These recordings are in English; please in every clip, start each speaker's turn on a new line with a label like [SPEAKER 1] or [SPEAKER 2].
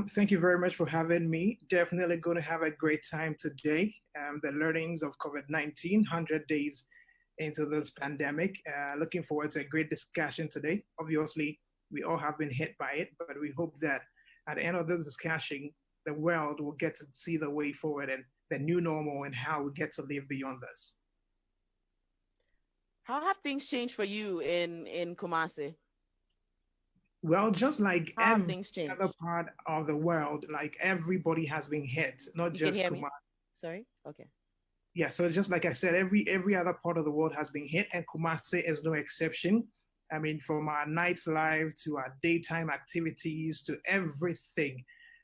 [SPEAKER 1] Thank you very much for having me. Definitely going to have a great time today. The learnings of COVID-19, 100 days into this pandemic. Looking forward to a great discussion today. Obviously, we all have been hit by it, but we hope that at the end of this discussion, the world will get to see the way forward and the new normal and how we get to live beyond this.
[SPEAKER 2] How have things changed for you in Kumasi?
[SPEAKER 1] Well, just like
[SPEAKER 2] How have
[SPEAKER 1] every
[SPEAKER 2] things
[SPEAKER 1] other
[SPEAKER 2] changed?
[SPEAKER 1] part of the world, like everybody has been hit, not
[SPEAKER 2] You can
[SPEAKER 1] just
[SPEAKER 2] hear me?
[SPEAKER 1] Kumasi.
[SPEAKER 2] Sorry? Okay.
[SPEAKER 1] Yeah, so just like I said, every other part of the world has been hit, and Kumasi is no exception. I mean, from our nightlife to our daytime activities to everything.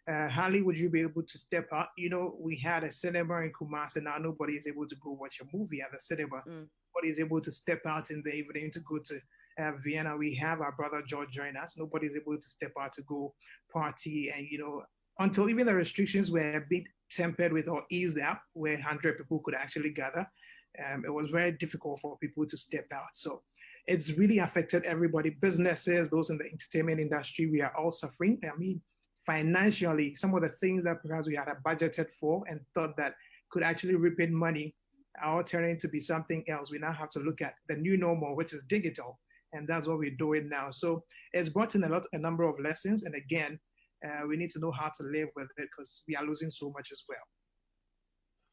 [SPEAKER 1] Hardly would you be able to step out. You know, we had a cinema in Kumasi. Now nobody is able to go watch a movie at the cinema.
[SPEAKER 2] Mm.
[SPEAKER 1] Nobody is able to step out in the evening to go to Vienna. We have our brother George join us. Nobody is able to step out to go party, and until even the restrictions were a bit tempered with or eased up, where 100 people could actually gather. It was very difficult for people to step out. So it's really affected everybody, businesses, those in the entertainment industry. We are all suffering. I mean, financially, some of the things that perhaps we had budgeted for and thought that could actually reap in money are all turning to be something else. We now have to look at the new normal, which is digital. And that's what we're doing now. So it's brought in a number of lessons. And again, we need to know how to live with it because we are losing so much as well.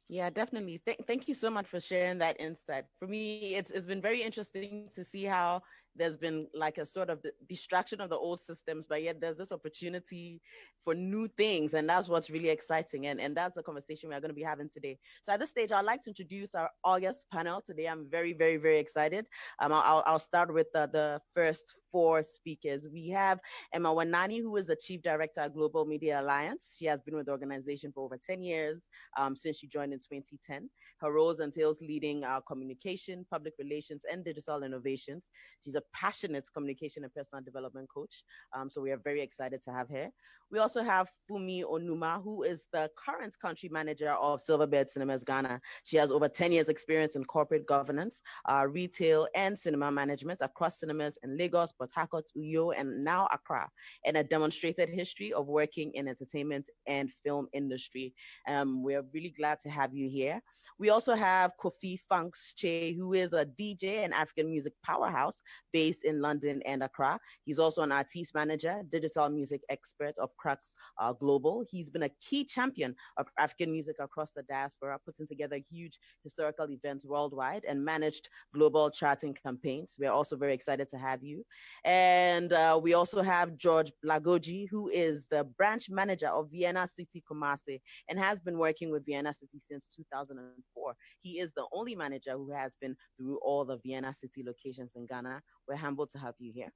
[SPEAKER 2] Yeah, definitely. Thank you so much for sharing that insight. For me, it's been very interesting to see how there's been like a sort of distraction of the old systems, but yet there's this opportunity for new things, and that's what's really exciting. And that's the conversation we're going to be having today. So at this stage, I'd like to introduce our August panel today. I'm very, very, very excited. I'll start with the first four speakers. We have Emma Wanani, who is the Chief Director at Global Media Alliance. She has been with the organization for over 10 years, since she joined in 2010. Her roles entails leading communication, public relations, and digital innovations. She's a passionate communication and personal development coach. So we are very excited to have her. We also have Fumi Onuma, who is the current country manager of Silverbird Cinemas Ghana. She has over 10 years experience in corporate governance, retail, and cinema management across cinemas in Lagos, Port Harcourt, Uyo, and now Accra, and a demonstrated history of working in entertainment and film industry. We're really glad to have you here. We also have Kofi Funks Che, who is a DJ and African music powerhouse based in London and Accra. He's also an artist manager, digital music expert of Crux Global. He's been a key champion of African music across the diaspora, putting together huge historical events worldwide and managed global charting campaigns. We're also very excited to have you. And we also have George Blagojci, who is the branch manager of Vienna City Kumasi and has been working with Vienna City since 2004. He is the only manager who has been through all the Vienna City locations in Ghana. We're humbled to have you here.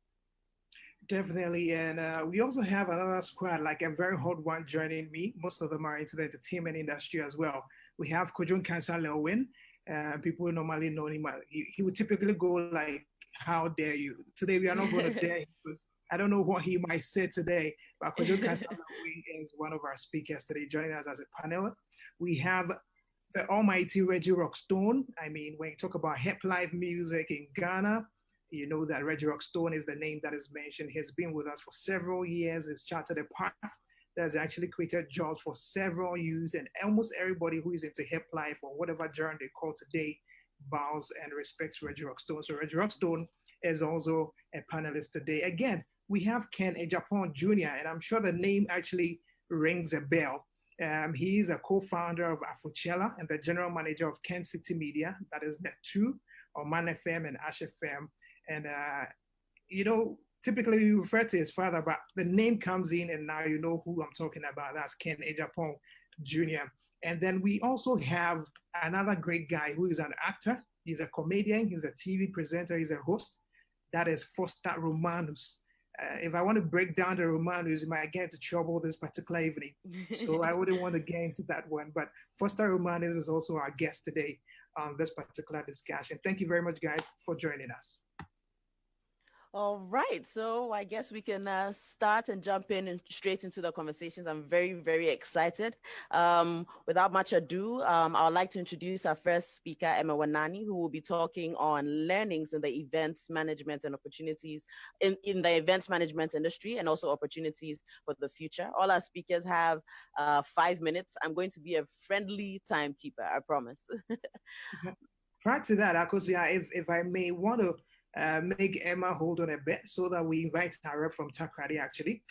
[SPEAKER 1] Definitely. And we also have another squad, like a very hot one joining me. Most of them are into the entertainment industry as well. We have Kojun Kansa Lewin. People normally know him. He would typically go like, how dare you? Today we are not going to dare him because I don't know what he might say today. But Kojun Kansa Lewin is one of our speakers today, joining us as a panel. We have the almighty Reggie Rockstone. I mean, when you talk about hip life music in Ghana, you know that Reggie Rockstone is the name that is mentioned. He's been with us for several years. He's charted a path that has actually created jobs for several years. And almost everybody who is into hip life or whatever genre they call today bows and respects Reggie Rockstone. So Reggie Rockstone is also a panelist today. Again, we have Ken Ejapon Jr., and I'm sure the name actually rings a bell. He is a co-founder of Afuchela and the general manager of Ken City Media, that is the two, or Man FM and Ash FM. And, typically we refer to his father, but the name comes in and now you know who I'm talking about. That's Ken Ejapon Jr. And then we also have another great guy who is an actor. He's a comedian. He's a TV presenter. He's a host. That is Foster Romanus. If I want to break down the Romanus, you might get into trouble this particular evening. So I wouldn't want to get into that one. But Foster Romanus is also our guest today on this particular discussion. Thank you very much, guys, for joining us.
[SPEAKER 2] All right, so I guess we can start and jump in and straight into the conversations. I'm very, very excited. Without much ado, I would like to introduce our first speaker, Emma Wanani, who will be talking on learnings in the events management and opportunities in the events management industry, and also opportunities for the future. All our speakers have 5 minutes. I'm going to be a friendly timekeeper, I promise.
[SPEAKER 1] Prior to that, Akosia, if I may want to make Emma hold on a bit so that we invite our rep from Takrady actually.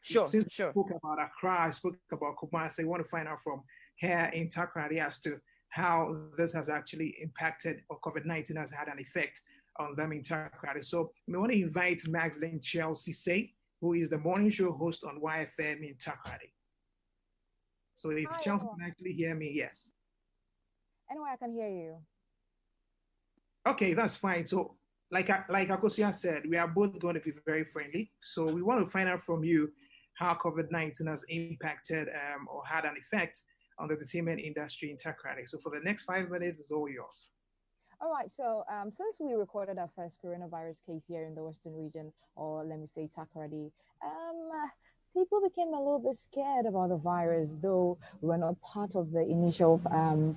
[SPEAKER 2] Sure,
[SPEAKER 1] since we
[SPEAKER 2] sure.
[SPEAKER 1] spoke about Accra, I spoke about Kumasi, I want to find out from her in Takrady as to how this has actually impacted, or COVID-19 has had an effect on them in Takrady. So we want to invite Magdalene Chelsea Say, who is the morning show host on YFM in Takrady. So if
[SPEAKER 3] Hi,
[SPEAKER 1] Chelsea
[SPEAKER 3] everyone.
[SPEAKER 1] can actually hear me, yes.
[SPEAKER 3] Anyway, I can hear you.
[SPEAKER 1] Okay, that's fine. So, like Akosia said, we are both going to be very friendly. So, we want to find out from you how COVID-19 has impacted or had an effect on the entertainment industry in Takrady. So, for the next 5 minutes, it's all yours.
[SPEAKER 3] All right, so since we recorded our first coronavirus case here in the Western region, or let me say Takoradi, people became a little bit scared about the virus, though we were not part of the initial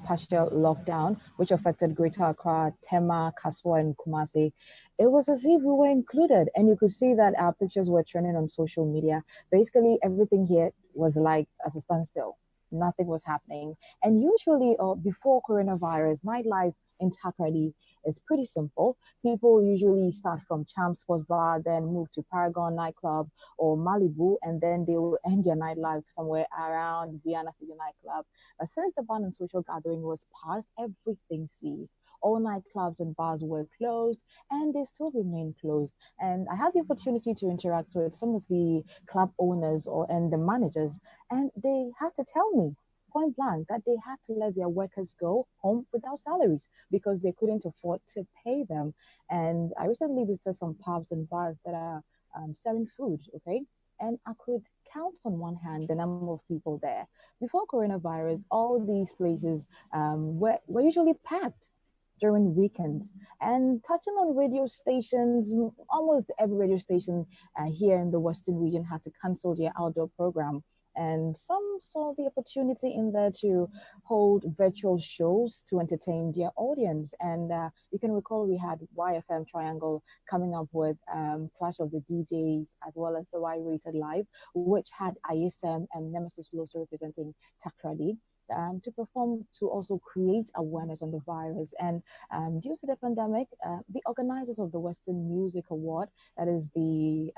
[SPEAKER 3] partial lockdown, which affected Greater Accra, Tema, Kaswa, and Kumasi. It was as if we were included, and you could see that our pictures were trending on social media. Basically, everything here was like as a standstill. Nothing was happening. And usually, before coronavirus, nightlife in Takoradi is pretty simple. People usually start from Champ Sports Bar, then move to Paragon nightclub or Malibu, and then they will end their nightlife somewhere around Vienna City nightclub. But since the ban on social gathering was passed, everything ceased. All nightclubs and bars were closed, and they still remain closed. And I had the opportunity to interact with some of the club owners and the managers, and they had to tell me point blank that they had to let their workers go home without salaries because they couldn't afford to pay them. And I recently visited some pubs and bars that are selling food, okay? And I could count on one hand the number of people there. Before coronavirus, all these places were usually packed during weekends. And touching on radio stations, almost every radio station here in the Western region had to cancel their outdoor program, and some saw the opportunity in there to hold virtual shows to entertain their audience. And you can recall we had YFM Triangle coming up with Clash of the DJs as well as the Y Rated Live, which had ISM and Nemesis Loso representing Takrady. To perform to also create awareness on the virus. And due to the pandemic, the organizers of the Western Music Award, that is the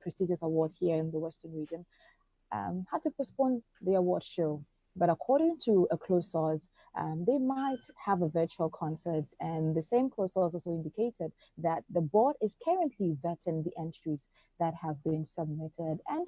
[SPEAKER 3] prestigious award here in the Western region, had to postpone the award show. But according to a close source, they might have a virtual concert. And the same close source also indicated that the board is currently vetting the entries that have been submitted. And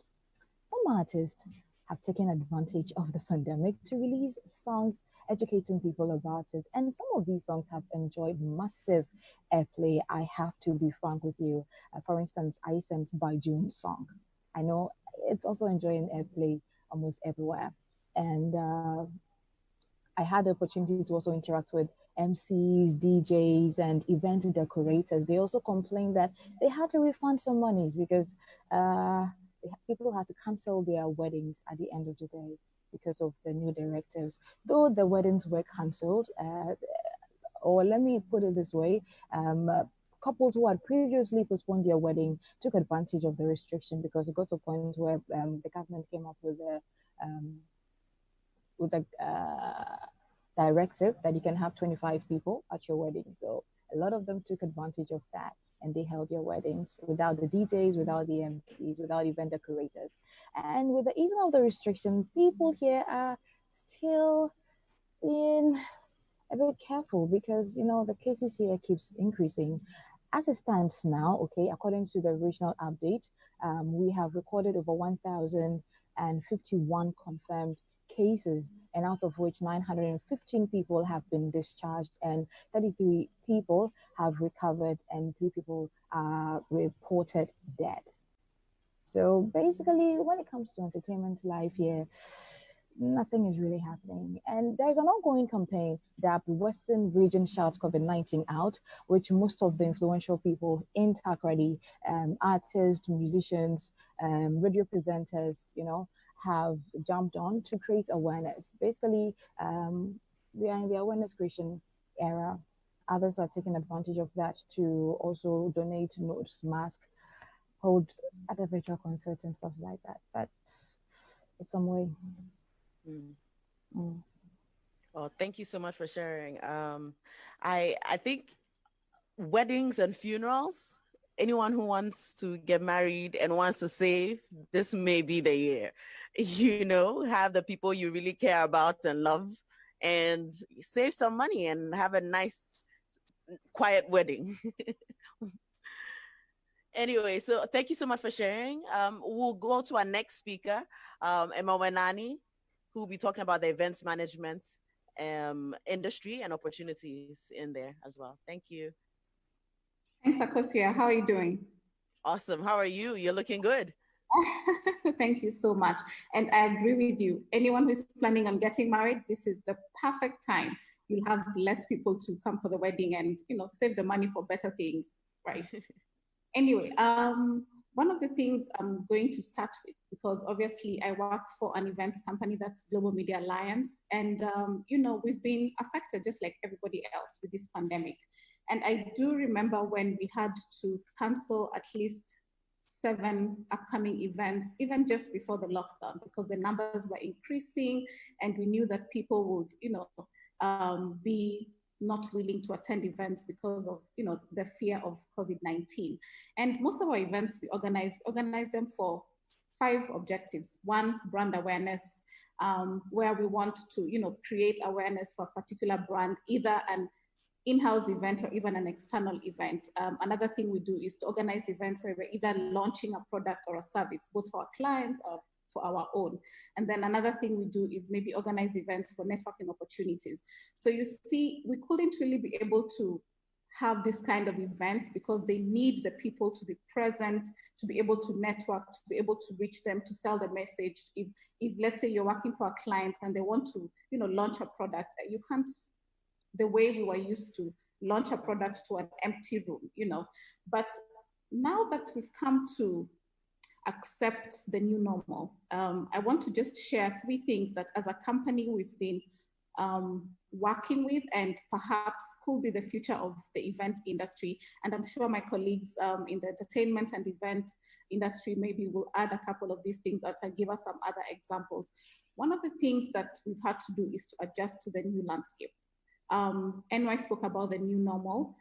[SPEAKER 3] some artists have taken advantage of the pandemic to release songs educating people about it. And some of these songs have enjoyed massive airplay. I have to be frank with you. For instance, ISM's By June song. I know it's also enjoying airplay almost everywhere. And I had the opportunity to also interact with MCs, DJs, and event decorators. They also complained that they had to refund some monies because people had to cancel their weddings at the end of the day because of the new directives. Though the weddings were canceled, or let me put it this way, couples who had previously postponed their wedding took advantage of the restriction because it got to a point where the government came up with a directive that you can have 25 people at your wedding. So a lot of them took advantage of that and they held their weddings without the DJs, without the MCs, without event decorators. And with the easing of the restriction, people here are still being a bit careful because the cases here keeps increasing. As it stands now, okay, according to the regional update, we have recorded over 1,051 confirmed cases, and out of which 915 people have been discharged and 33 people have recovered and 3 people are reported dead. So basically, when it comes to entertainment life here, nothing is really happening. And there's an ongoing campaign that Western region shouts COVID-19 out, which most of the influential people in Takoradi, artists, musicians, radio presenters, have jumped on to create awareness. Basically, we are in the awareness creation era. Others are taking advantage of that to also donate notes, masks, hold other virtual concerts and stuff like that. But it's some way.
[SPEAKER 2] Mm.
[SPEAKER 3] Mm.
[SPEAKER 2] Well, thank you so much for sharing. I think weddings and funerals, anyone who wants to get married and wants to save, this may be the year. Have the people you really care about and love, and save some money and have a nice, quiet wedding. Anyway, so thank you so much for sharing. We'll go to our next speaker, Emma Wenani, who will be talking about the events management industry and opportunities in there as well. Thank you.
[SPEAKER 4] Thanks, Akosia. How are you doing?
[SPEAKER 2] Awesome. How are you? You're looking good.
[SPEAKER 4] Thank you so much. And I agree with you. Anyone who's planning on getting married, this is the perfect time. You'll have less people to come for the wedding and, save the money for better things, right? Anyway, one of the things I'm going to start with, because obviously I work for an events company that's Global Media Alliance. And, we've been affected just like everybody else with this pandemic. And I do remember when we had to cancel at least 7 upcoming events, even just before the lockdown, because the numbers were increasing and we knew that people would, be not willing to attend events because of, the fear of COVID-19. And most of our events we organize them for 5 objectives. 1, brand awareness, where we want to, create awareness for a particular brand, either an in-house event or even an external event. Another thing we do is to organize events where we're either launching a product or a service, both for our clients or for our own. And then another thing we do is maybe organize events for networking opportunities. So you see, we couldn't really be able to have this kind of events because they need the people to be present, to be able to network, to be able to reach them, to sell the message. If let's say you're working for a client and they want to, launch a product, you can't, the way we were used to launch a product to an empty room, But now that we've come to accept the new normal, I want to just share 3 things that as a company we've been working with and perhaps could be the future of the event industry. And I'm sure my colleagues in the entertainment and event industry maybe will add a couple of these things that can give us some other examples. One of the things that we've had to do is to adjust to the new landscape. NY spoke about the new normal.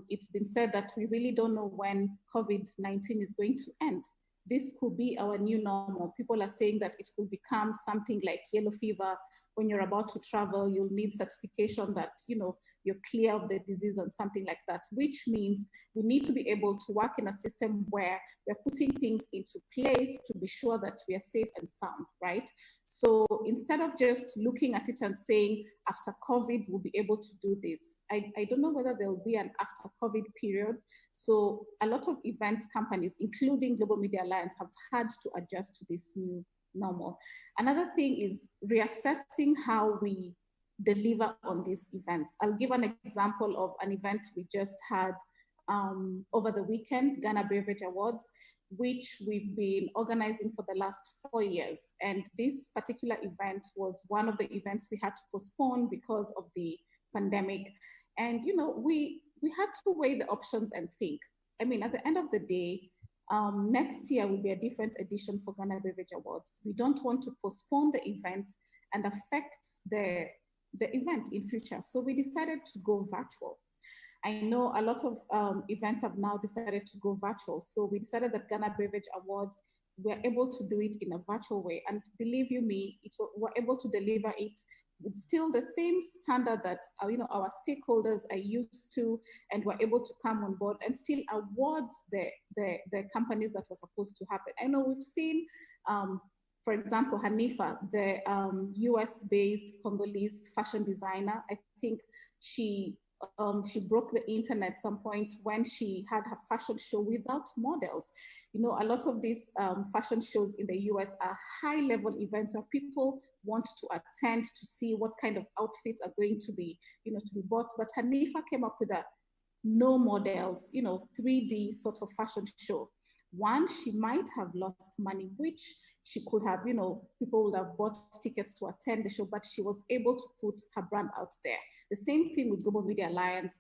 [SPEAKER 4] It's been said that we really don't know when COVID-19 is going to end. This could be our new normal. People are saying that it could become something like yellow fever. When you're about to travel, you'll need certification that you're clear of the disease and something like that, which means we need to be able to work in a system where we're putting things into place to be sure that we are safe and sound, right? So instead of just looking at it and saying, after COVID, we'll be able to do this, I don't know whether there will be an after COVID period. So a lot of event companies, including Global Media Alliance, have had to adjust to this new normal. Another thing is reassessing how we deliver on these events. I'll give an example of an event we just had over the weekend, Ghana Beverage Awards, which we've been organizing for the last 4 years. And this particular event was one of the events we had to postpone because of the pandemic. And we had to weigh the options and think. I mean, at the end of the day, next year will be a different edition for Ghana Beverage Awards. We don't want to postpone the event and affect the event in future. So we decided to go virtual. I know a lot of events have now decided to go virtual. So we decided that Ghana Beverage Awards, we're able to do it in a virtual way. And believe you me, we're able to deliver it with still the same standard that our stakeholders are used to, and we're able to come on board and still award the companies that were supposed to happen. I know we've seen, for example, Hanifa, the US-based Congolese fashion designer. I think she she broke the internet at some point when she had her fashion show without models. You know, a lot of these fashion shows in the US are high-level events where people want to attend to see what kind of outfits are going to be, you know, to be bought. But Hanifa came up with a no models, you know, 3D sort of fashion show. One, she might have lost money, which she could have, you know, people would have bought tickets to attend the show, but she was able to put her brand out there. The same thing with Global Media Alliance.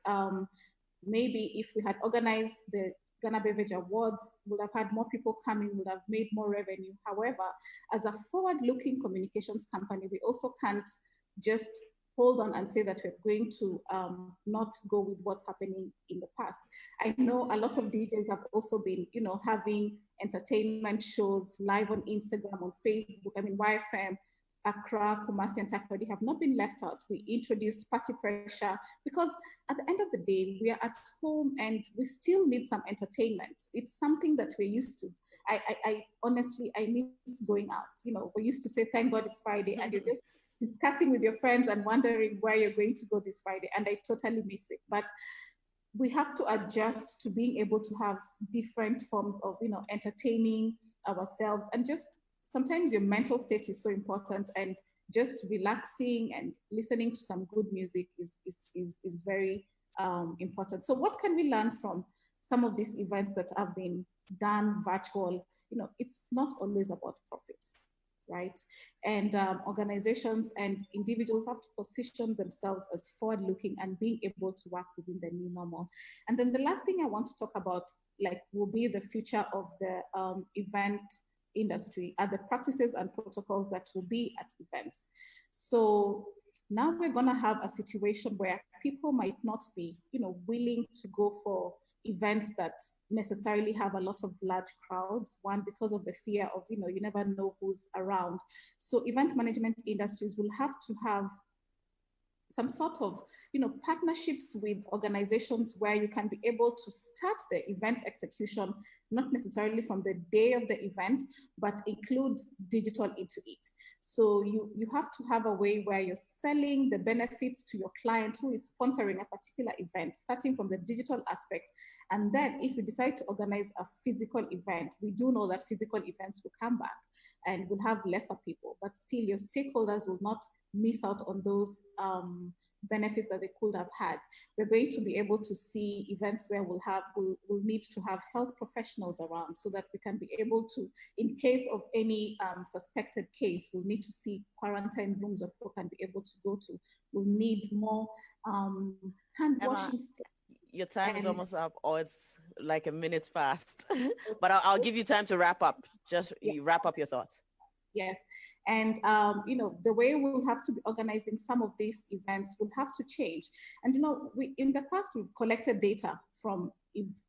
[SPEAKER 4] Maybe if we had organized the Ghana Beverage Awards, would have had more people coming, would have made more revenue. However, as a forward-looking communications company, we also can't just hold on and say that we're going to not go with what's happening in the past. I know a lot of DJs have also been, you know, having entertainment shows live on Instagram, on Facebook. I mean, YFM, Accra, Kumasi, and Takoradi have not been left out. We introduced Party Pressure because at the end of the day, we are at home and we still need some entertainment. It's something that we're used to. I honestly, I miss going out. You know, we used to say, thank God it's Friday, and you're just discussing with your friends and wondering where you're going to go this Friday. And I totally miss it. But we have to adjust to being able to have different forms of, you know, entertaining ourselves. And just sometimes your mental state is so important, and just relaxing and listening to some good music is very important. So what can we learn from some of these events that have been done virtual? You know, it's not always about profit, right? And organizations and individuals have to position themselves as forward-looking and being able to work within the new normal. And then the last thing I want to talk about, like, will be the future of the event industry, are the practices and protocols that will be at events. So now we're gonna have a situation where people might not be, you know, willing to go for events that necessarily have a lot of large crowds. One, because of the fear of, you know, you never know who's around. So event management industries will have to have some sort of, you know, partnerships with organizations where you can be able to start the event execution, not necessarily from the day of the event, but include digital into it. So you have to have a way where you're selling the benefits to your client who is sponsoring a particular event, starting from the digital aspect. And then if you decide to organize a physical event, we do know that physical events will come back and will have lesser people, but still your stakeholders will not miss out on those benefits that they could have had. We're going to be able to see events where we'll need to have health professionals around so that we can be able to, in case of any suspected case, we'll need to see quarantine rooms that people can be able to go to. We'll need more hand washing.
[SPEAKER 2] Your time is almost up, or it's like a minute fast, but I'll give you time to wrap up. Just wrap up your thoughts.
[SPEAKER 4] Yes, and you know, the way we'll have to be organizing some of these events will have to change. And you know, in the past we've collected data from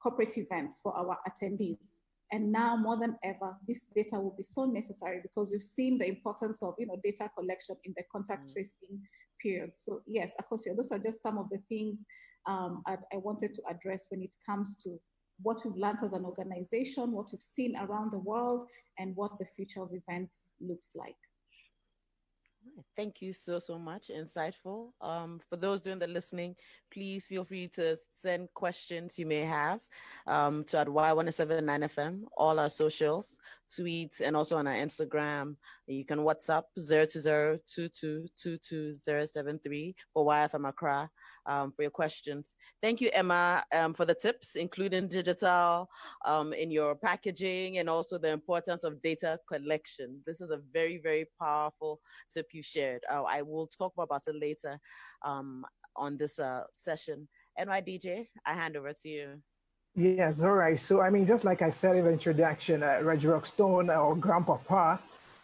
[SPEAKER 4] corporate events for our attendees, and now more than ever, this data will be so necessary because we've seen the importance of, you know, data collection in the contact tracing period. So yes, of course, those are just some of the things I wanted to address when it comes to what we've learned as an organization, what we've seen around the world, and what the future of events looks like.
[SPEAKER 2] Thank you so much. Insightful. For those doing the listening, please feel free to send questions you may have to at Y1079FM, all our socials, tweets, and also on our Instagram. You can WhatsApp 020-2222-073 for YFM Accra for your questions. Thank you, Emma, for the tips, including digital in your packaging and also the importance of data collection. This is a very, very powerful tip you shared. I will talk more about it later on this session. NYDJ, I hand over to you.
[SPEAKER 1] Yes, all right. So, I mean, just like I said in the introduction, Reggie Rockstone, or Grandpapa,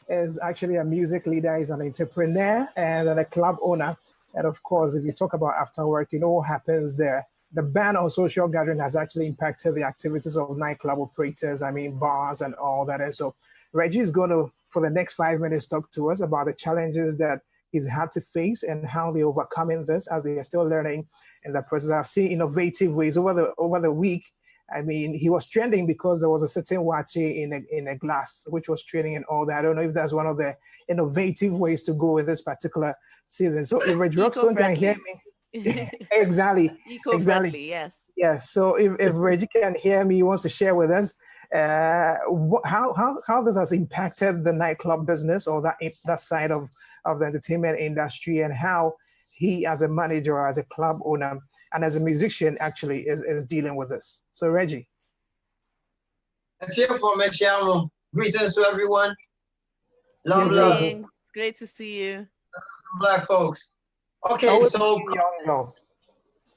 [SPEAKER 1] is actually a music leader, he's an entrepreneur and a club owner. And of course, if you talk about after work, you know what happens there. The ban on social gathering has actually impacted the activities of nightclub operators, I mean, bars and all that. And so Reggie is going to, for the next 5 minutes, talk to us about the challenges that he's had to face and how they're overcoming this as they are still learning in the process. I've seen innovative ways over the week. I mean, he was trending because there was a certain wachi in a glass, which was trending and all that. I don't know if that's one of the innovative ways to go with this particular season. So if Reggie Rockstone can hear me, Exactly.
[SPEAKER 2] Eco-friendly,
[SPEAKER 1] Exactly.
[SPEAKER 2] yes.
[SPEAKER 1] Yes. So if Reggie can hear me, he wants to share with us how this has impacted the nightclub business or that side of the entertainment industry, and how he, as a manager, as a club owner, and as a musician, actually is dealing with this. So Reggie.
[SPEAKER 5] Let's hear from Chiamo. Greetings to everyone. Love,
[SPEAKER 2] Greetings. Great to see you.
[SPEAKER 5] Black folks. Okay, so
[SPEAKER 1] young.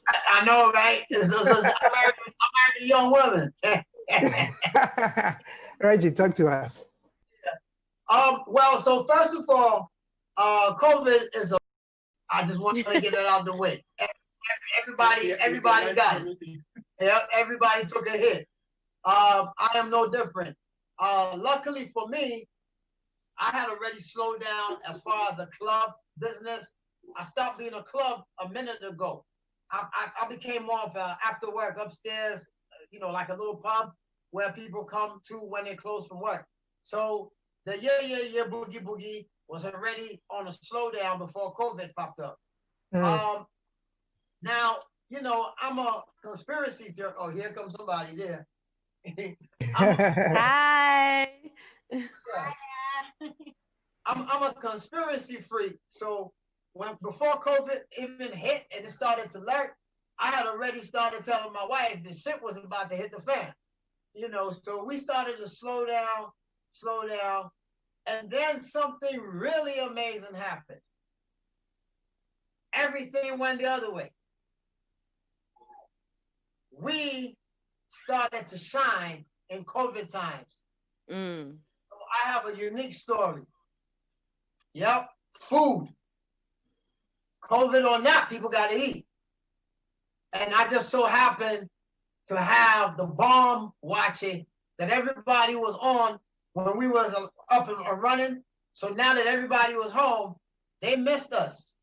[SPEAKER 5] I know, right? I'm married a young woman.
[SPEAKER 1] Reggie, talk to us.
[SPEAKER 5] Well, so first of all, COVID is a. I just want to get it out of the way. Everybody got it. Yeah, everybody took a hit. I am no different. Luckily for me, I had already slowed down as far as the club business. I stopped being a club a minute ago. I became more of a after work upstairs, like a little pub where people come to when they close from work. So the yeah boogie boogie was already on a slowdown before COVID popped up. Now, I'm a conspiracy theorist. Oh, here comes somebody there.
[SPEAKER 2] Hi.
[SPEAKER 5] I'm a conspiracy freak. So before COVID even hit and it started to lurk, I had already started telling my wife the shit was about to hit the fan. So we started to slow down, and then something really amazing happened. Everything went the other way. We started to shine in COVID times. So I have a unique story. Yep, food. COVID or not, people got to eat. And I just so happened to have the bomb watching that everybody was on when we was up and running. So now that everybody was home, they missed us.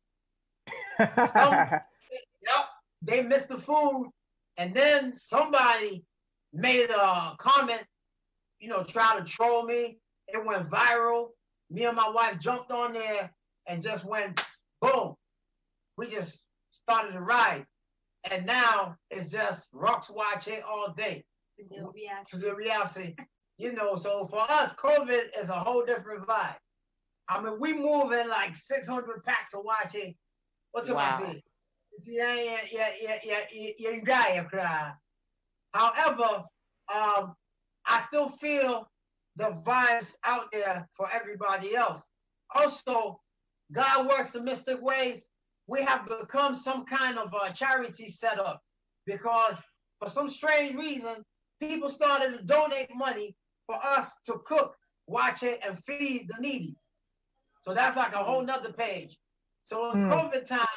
[SPEAKER 5] They missed the food. And then somebody made a comment, try to troll me. It went viral. Me and my wife jumped on there and just went boom. We just started to ride. And now it's just rocks watching all day. To the reality. So for us, COVID is a whole different vibe. I mean, we move in like 600 packs of watching. What's it I say? Yeah. However, I still feel the vibes out there for everybody else. Also, God works in mystic ways. We have become some kind of a charity setup because for some strange reason, people started to donate money for us to cook, watch it, and feed the needy. So that's like a whole nother page. So in COVID times,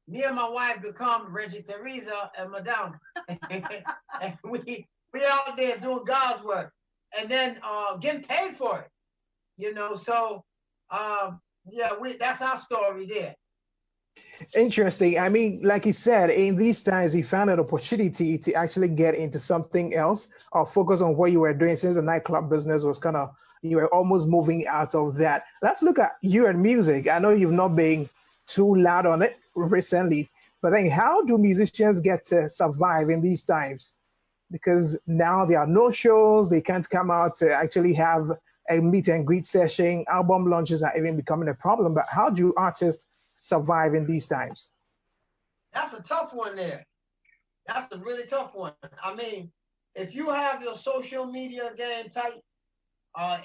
[SPEAKER 5] me and my wife become Reggie Teresa and Madame. And we out there doing God's work and then getting paid for it. So that's our story there.
[SPEAKER 1] Interesting. I mean, like he said, in these times, he found an opportunity to actually get into something else or focus on what you were doing, since the nightclub business was you were almost moving out of that. Let's look at you and music. I know you've not been too loud on it recently, but then how do musicians get to survive in these times? Because now there are no shows, they can't come out to actually have a meet and greet session. Album launches are even becoming a problem. But how do artists survive in these times?
[SPEAKER 5] That's a tough one there. That's a really tough one. I mean, if you have your social media game tight,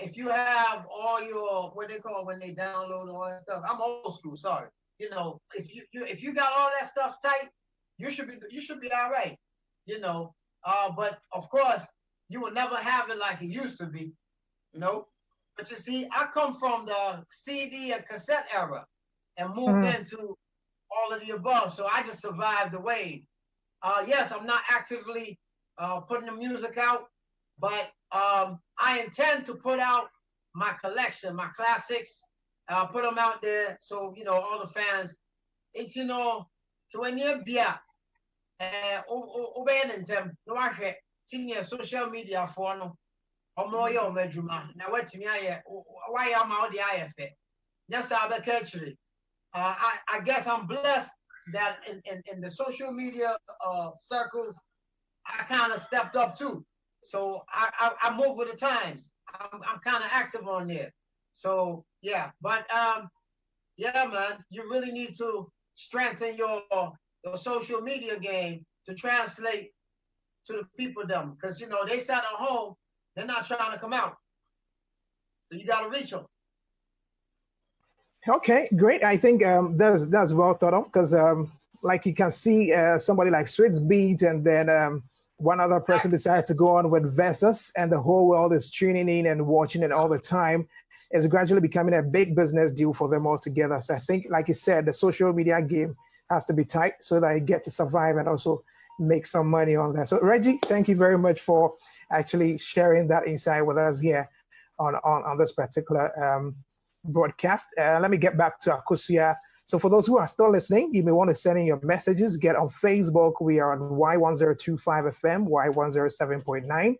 [SPEAKER 5] if you have all your, what they call when they download all that stuff, I'm old school, sorry. If you got all that stuff tight, you should be all right. But of course, you will never have it like it used to be. Nope. But you see, I come from the CD and cassette era and moved into all of the above. So I just survived the wave. Yes, I'm not actively putting the music out, but I intend to put out my collection, my classics, put them out there so, all the fans, it's, to when you're beer, obeying them, no, I hear, seeing social media for no, or more your bedroom. Now, what's me, why am I the IFA? Yes, I actually. I guess I'm blessed that in the social media circles, I kind of stepped up too. So I move with the times. I'm kind of active on there. So yeah, but yeah, man, you really need to strengthen your social media game to translate to the people them, because you know they sat at home, they're not trying to come out, so you got to reach them.
[SPEAKER 1] Okay, great. I think that's well thought of because, like you can see, somebody like Swiss Beat, and then one other person decided to go on with Versus, and the whole world is tuning in and watching it all the time. It's gradually becoming a big business deal for them all together. So I think, like you said, the social media game has to be tight so that you get to survive and also make some money on that. So Reggie, thank you very much for actually sharing that insight with us here on this particular broadcast. Let me get back to Akosua. So for those who are still listening, you may want to send in your messages. Get on Facebook. We are on Y1025 FM, Y107.9,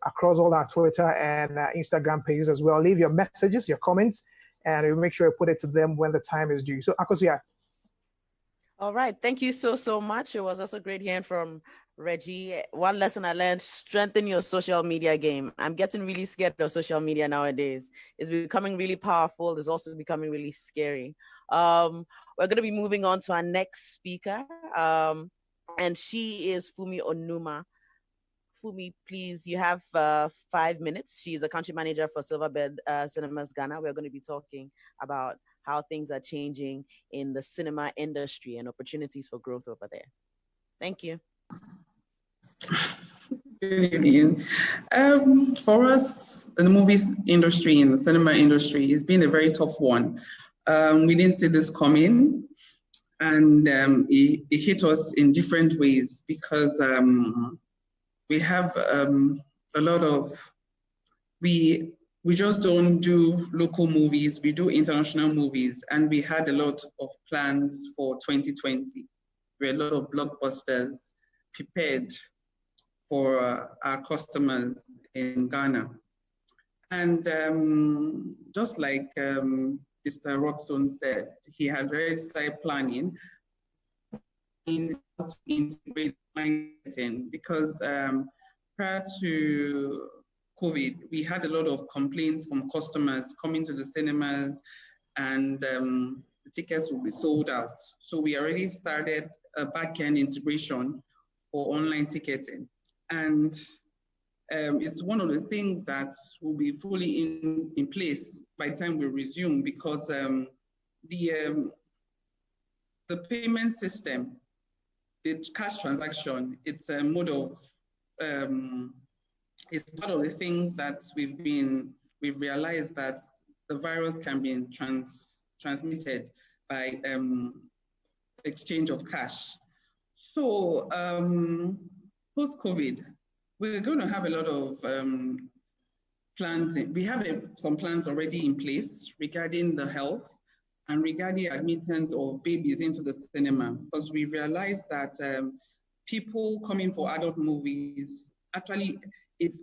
[SPEAKER 1] across all our Twitter and Instagram pages as well. Leave your messages, your comments, and we'll make sure you put it to them when the time is due. So Akosua.
[SPEAKER 2] All right. Thank you so much. It was also great hearing from Reggie. One lesson I learned: strengthen your social media game. I'm getting really scared of social media nowadays. It's becoming really powerful. It's also becoming really scary. We're going to be moving on to our next speaker. And she is Fumi Onuma. Fumi, please, you have 5 minutes. She's a country manager for Silverbird Cinemas Ghana. We're going to be talking about how things are changing in the cinema industry and opportunities for growth over there. Thank you.
[SPEAKER 6] Good evening. For us, in the movies industry, in the cinema industry, it's been a very tough one. We didn't see this coming, and it hit us in different ways because we have a lot of, we just don't do local movies, we do international movies, and we had a lot of plans for 2020. There were a lot of blockbusters prepared for our customers in Ghana. And just like Mr. Rockstone said, he had already started planning in how to integrate marketing because prior to COVID, we had a lot of complaints from customers coming to the cinemas and the tickets will be sold out. So we already started a back-end integration for online ticketing. And it's one of the things that will be fully in place by the time we resume because the payment system, the cash transaction, it's a mode of, it's part of the things that we've realized that the virus can be transmitted by exchange of cash. So post-COVID, we're going to have a lot of plans. We have some plans already in place regarding the health and regarding admittance of babies into the cinema, because we realized that people coming for adult movies, actually it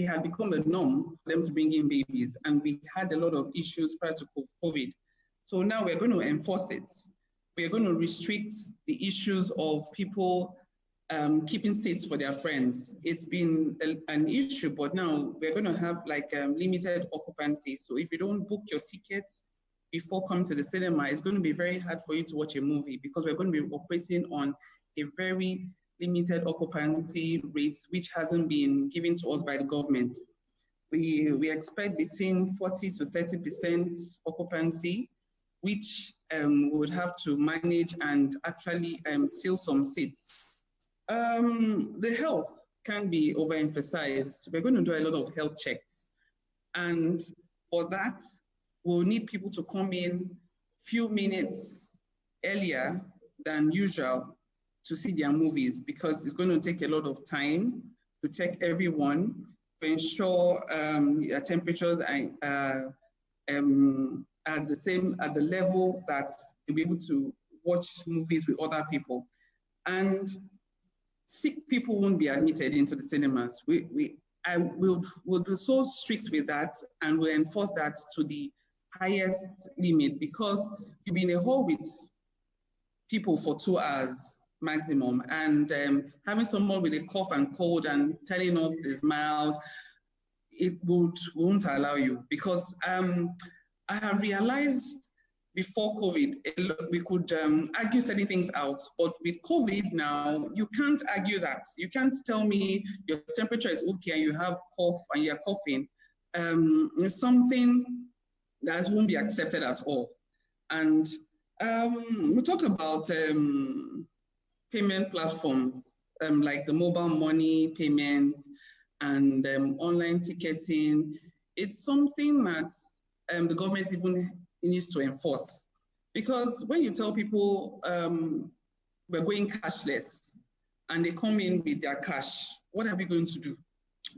[SPEAKER 6] had become a norm for them to bring in babies, and we had a lot of issues prior to COVID. So now we're going to enforce it. We're going to restrict the issues of people keeping seats for their friends. It's been an issue, but now we're going to have like limited occupancy. So if you don't book your tickets before coming to the cinema, it's going to be very hard for you to watch a movie because we're going to be operating on a very limited occupancy rates, which hasn't been given to us by the government. We expect between 40 to 30% occupancy, which we would have to manage and actually seal some seats. The health can be overemphasized. We're going to do a lot of health checks. And for that, we'll need people to come in few minutes earlier than usual to see their movies because it's going to take a lot of time to check everyone to ensure their temperatures are at the level that they'll be able to watch movies with other people. And sick people won't be admitted into the cinemas. We'll be so strict with that and we'll enforce that to the highest limit because you'll be in a hall with people for 2 hours maximum, and having someone with a cough and cold and telling us it's mild, it won't allow you, because I have realized before COVID, we could argue certain things out, but with COVID now, you can't argue that. You can't tell me your temperature is okay and you have cough and you're coughing. It's something that won't be accepted at all. And we talk about payment platforms, like the mobile money payments and online ticketing. It's something that the government even needs to enforce. Because when you tell people we're going cashless and they come in with their cash, what are we going to do?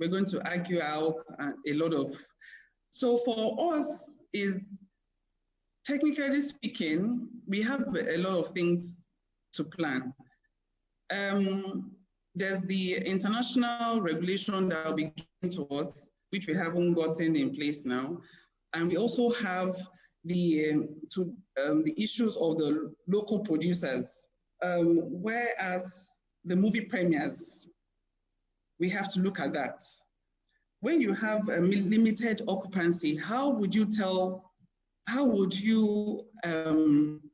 [SPEAKER 6] We're going to argue out a lot of. So for us, is technically speaking, we have a lot of things to plan. There's the international regulation that will be given to us, which we haven't gotten in place now. And we also have the issues of the local producers, whereas the movie premieres, we have to look at that. When you have a limited occupancy, how would you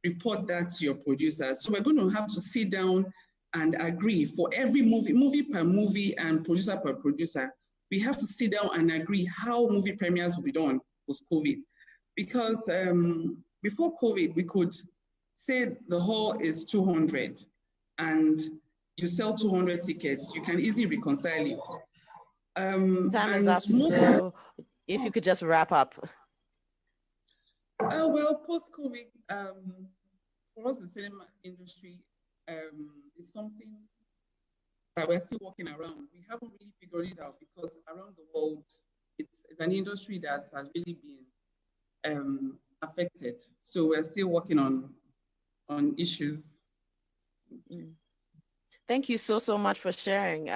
[SPEAKER 6] report that to your producers? So we're going to have to sit down and agree for every movie per movie and producer per producer. We have to sit down and agree how movie premieres will be done post-COVID. Because before COVID, we could say the hall is 200 and you sell 200 tickets, you can easily reconcile it.
[SPEAKER 2] Time is up, so if you could just wrap up.
[SPEAKER 6] Well, post-COVID, for us, the cinema industry is something that we're still working around. We haven't really figured it out because around the world, it's an industry that has really been affected. So we're still working on issues.
[SPEAKER 2] Thank you so much for sharing.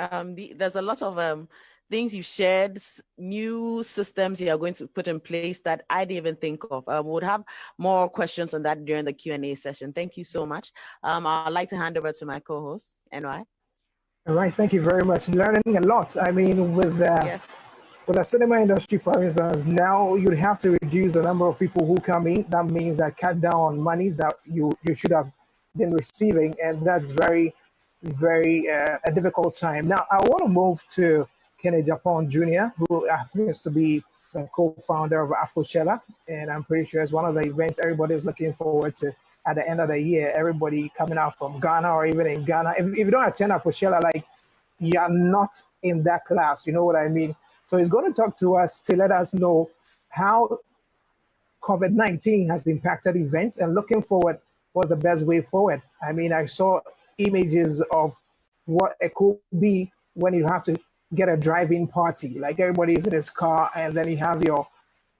[SPEAKER 2] There's a lot of things you shared, new systems you are going to put in place that I didn't even think of. We'll have more questions on that during the Q&A session. Thank you so much. I'd like to hand over to my co-host, NY.
[SPEAKER 1] All right, thank you very much. Learning a lot. I mean, with the cinema industry, for instance, now you'd have to reduce the number of people who come in. That means that cut down on monies that you should have been receiving, and that's very, very a difficult time. Now, I want to move to Kenny Japan Jr., who happens to be the co-founder of Afrochella, and I'm pretty sure it's one of the events everybody's looking forward to at the end of the year. Everybody coming out from Ghana or even in Ghana. If you don't attend Afrochella, like, you're not in that class, you know what I mean? So he's going to talk to us to let us know how COVID-19 has impacted events, and looking forward, what's the best way forward. I mean, I saw images of what it could be when you have to get a drive-in party, like everybody is in his car, and then you have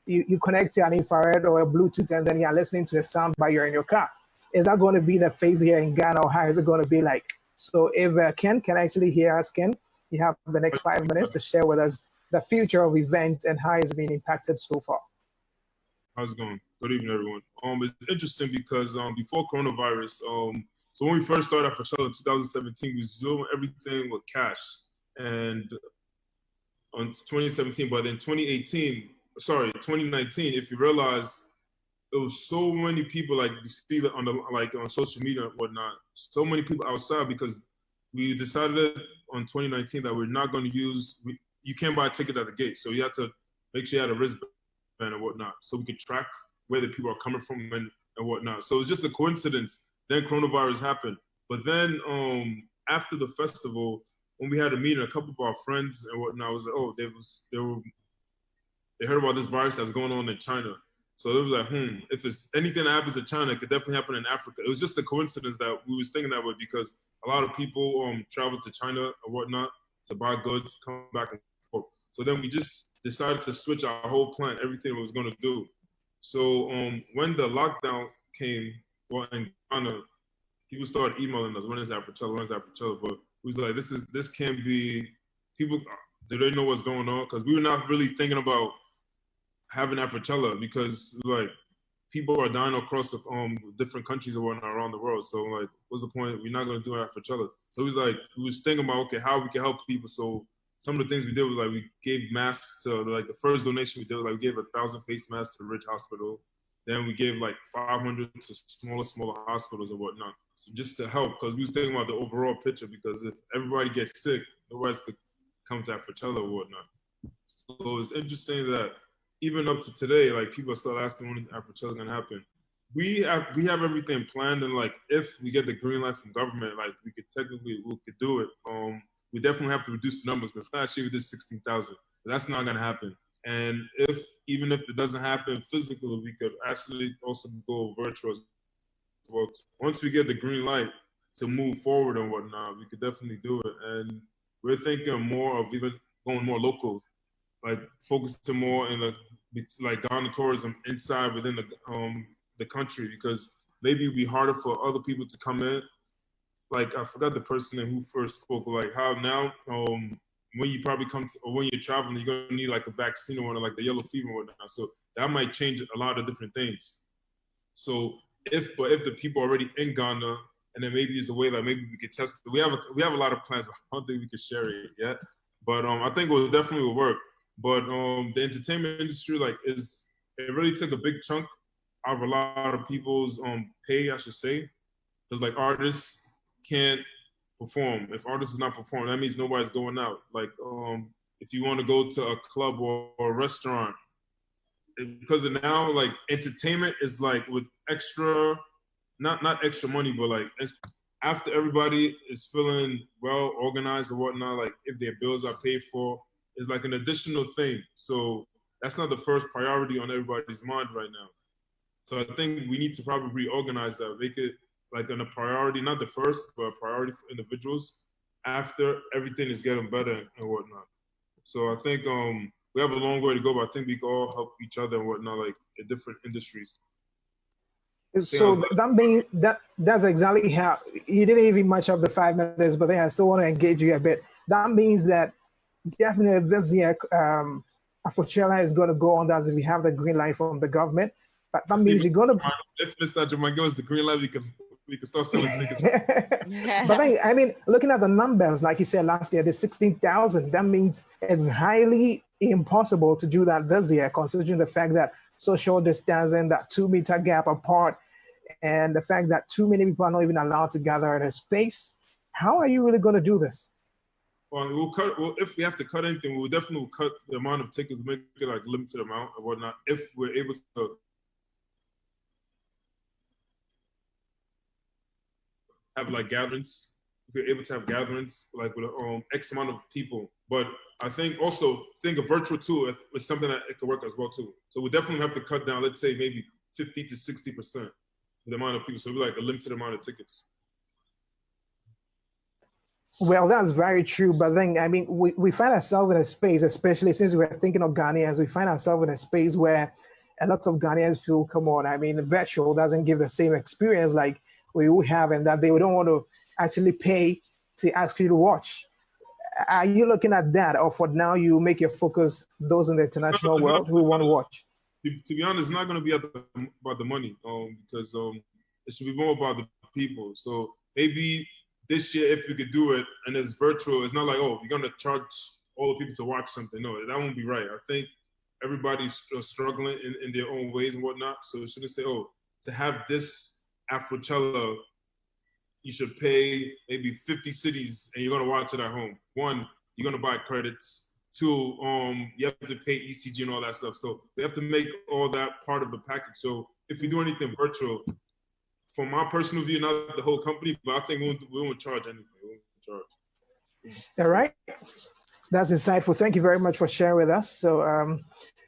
[SPEAKER 1] you connect to an infrared or a Bluetooth, and then you're listening to a sound while you're in your car. Is that going to be the phase here in Ghana, or how is it going to be like? So if Ken can actually hear us, Ken, you have the next 5 minutes to share with us the future of event and how it's been impacted so far.
[SPEAKER 7] How's it going? Good evening, everyone. It's interesting because before coronavirus, so when we first started at Afrochella in 2017, we was doing everything with cash. And on 2017, but in 2019, if you realize there was so many people, like you see that on social media and whatnot, so many people outside, because we decided on 2019 that we're not going to you can't buy a ticket at the gate. So you have to make sure you had a wristband and whatnot, so we could track where the people are coming from and whatnot. So it's just a coincidence. Then coronavirus happened. But then after the festival, when we had a meeting, a couple of our friends and whatnot was like, oh, they heard about this virus that's going on in China. So it was like, if it's anything that happens in China, it could definitely happen in Africa. It was just a coincidence that we was thinking that way, because a lot of people travel to China or whatnot to buy goods, come back and forth. So then we just decided to switch our whole plan, everything we was going to do. So when the lockdown came, in Ghana, people started emailing us, when is Afrochella? But we was like, this can't be, people, do they know what's going on? Because we were not really thinking about having Afrochella, because like people are dying across the different countries or whatnot around the world. So like, what's the point? We're not gonna do it for each other. So we was thinking about, okay, how we can help people. So some of the things we did was like, we gave masks to, like, the first donation we did was like, we gave 1,000 face masks to the Ridge Hospital. Then we gave like 500 to smaller hospitals and whatnot. So just to help, because we was thinking about the overall picture, because if everybody gets sick, nobody could come to Afrochella or whatnot. So it's interesting that even up to today, like, people are still asking when Afrochella is gonna happen. We have everything planned, and like, if we get the green light from government, like, we could do it. We definitely have to reduce the numbers, because last year we did 16,000. That's not gonna happen. And even if it doesn't happen physically, we could actually also go virtual as well. Once we get the green light to move forward and whatnot, we could definitely do it. And we're thinking more of even going more local, like focusing more in like Ghana tourism inside within the country, because maybe it'd be harder for other people to come in. Like, I forgot the person who first spoke, like how now when you probably or when you're traveling, you're gonna need like a vaccine or like the yellow fever or whatnot. So that might change a lot of different things. So if the people are already in Ghana, and then maybe it's a way that maybe we could test it. We have a lot of plans, but I don't think we can share it yet. But I think it definitely will work. But the entertainment industry, like, it really took a big chunk out of a lot of people's pay, I should say, because like artists can't perform. If artists is not performing, that means nobody's going out. Like, if you want to go to a club or a restaurant, because of now, like, entertainment is like with extra, not extra money, but like after everybody is feeling well organized or whatnot, like if their bills are paid for, it's like an additional thing. So that's not the first priority on everybody's mind right now. So I think we need to probably reorganize that, make it like a priority, not the first, but a priority for individuals after everything is getting better and whatnot. So I think we have a long way to go, but I think we can all help each other and whatnot, like in different industries.
[SPEAKER 1] So that's exactly how you didn't even much of the 5 minutes, but then I still want to engage you a bit. That means that definitely this year, Afrochella is going to go on as if we have the green light from the government. But that means you're going to.
[SPEAKER 7] If Mr. Jamal gives us the green light, we can start selling tickets.
[SPEAKER 1] But I mean, looking at the numbers, like you said last year, the 16,000. That means it's highly impossible to do that this year, considering the fact that social distancing, that 2-meter gap apart, and the fact that too many people are not even allowed to gather in a space. How are you really going to do this?
[SPEAKER 7] Well, if we have to cut anything, we'll definitely cut the amount of tickets, make it like limited amount or whatnot. If we're able to have like gatherings, if we're able to have gatherings like with X amount of people. But I think also of virtual too, it's something that it could work as well too. So we definitely have to cut down, let's say maybe 50 to 60% the amount of people. So it'll be like a limited amount of tickets.
[SPEAKER 1] Well, that's very true. But then, I mean, we find ourselves in a space, especially since we're thinking of Ghanaians, we find ourselves in a space where a lot of Ghanaians feel, come on, I mean, virtual doesn't give the same experience like we will have, and that they don't want to actually pay to actually watch. Are you looking at that, or for now you make your focus those in the international world who want to watch?
[SPEAKER 7] To be honest, it's not going to be about the money, because it should be more about the people. So maybe this year, if we could do it and it's virtual, it's not like, oh, we're going to charge all the people to watch something. No, that won't be right. I think everybody's struggling in their own ways and whatnot. So it shouldn't say, oh, to have this Afrochella, you should pay maybe 50 cities and you're going to watch it at home. 1, you're going to buy credits. 2, you have to pay ECG and all that stuff. So we have to make all that part of the package. So if we do anything virtual, from my personal view, not the whole company, but I think we won't charge anything. We won't charge.
[SPEAKER 1] All right. That's insightful. Thank you very much for sharing with us. So,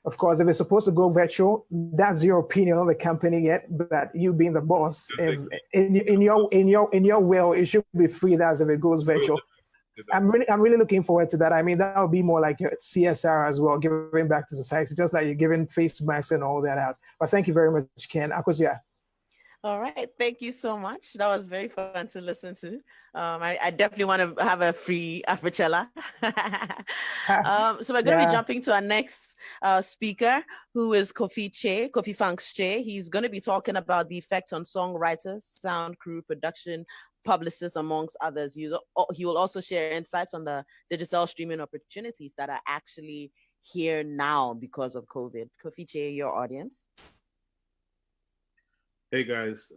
[SPEAKER 1] of course, if it's supposed to go virtual, that's your opinion on the company yet, but you being the boss, if in your will, it should be free as if it goes virtual. I'm really looking forward to that. I mean, that would be more like your CSR as well, giving back to society, just like you're giving face masks and all that out. But thank you very much, Ken. Akosia.
[SPEAKER 2] All right. Thank you so much. That was very fun to listen to. I definitely want to have a free Africella. So we're going to be jumping to our next speaker, who is Kofi Funk's Che. He's going to be talking about the effect on songwriters, sound crew, production, publicists, amongst others. He will also share insights on the digital streaming opportunities that are actually here now because of COVID. Kofi Che, your audience.
[SPEAKER 8] Hey guys,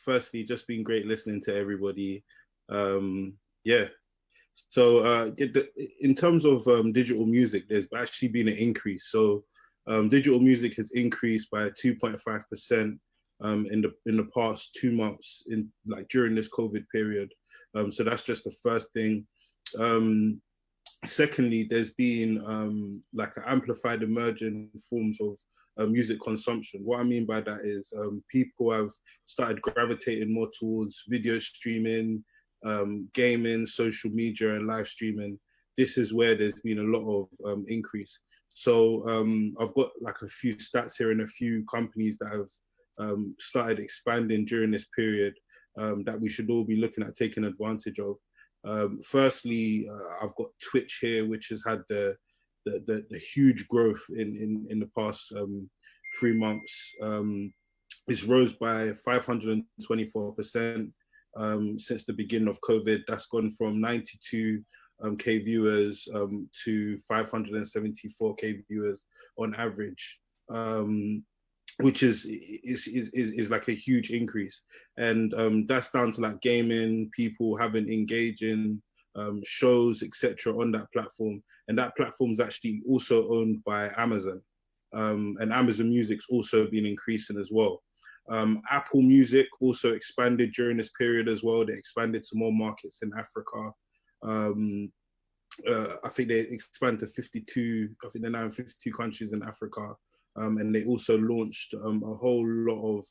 [SPEAKER 8] firstly, just been great listening to everybody. So in terms of digital music, there's actually been an increase. So digital music has increased by 2.5% in the past 2 months during this COVID period. So that's just the first thing. Secondly, there's been an amplified emerging forms of music consumption. What I mean by that is people have started gravitating more towards video streaming, gaming, social media, and live streaming. This is where there's been a lot of increase. So I've got a few stats here and a few companies that have started expanding during this period that we should all be looking at taking advantage of. Firstly, I've got Twitch here, which has had the huge growth in the past 3 months. It's rose by 524% since the beginning of COVID. That's gone from 92K viewers to 574K viewers on average, which is like a huge increase. And that's down to gaming, people having engaging shows, etc. on that platform. And that platform is actually also owned by Amazon. And Amazon Music's also been increasing as well. Apple Music also expanded during this period as well. They expanded to more markets in Africa. I think they expanded to 52, I think they're now in 52 countries in Africa. And they also launched a whole lot of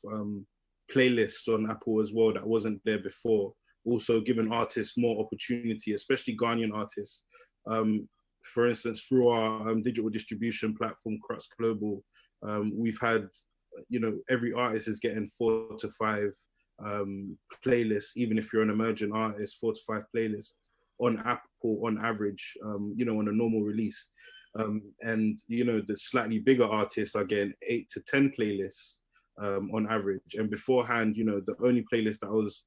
[SPEAKER 8] playlists on Apple as well that wasn't there before, also giving artists more opportunity, especially Ghanaian artists. For instance, through our digital distribution platform, Crux Global, we've had, every artist is getting 4 to 5 playlists, even if you're an emerging artist, 4 to 5 playlists on Apple on average, on a normal release. And the slightly bigger artists are getting 8 to 10 playlists on average. And beforehand, the only playlist that was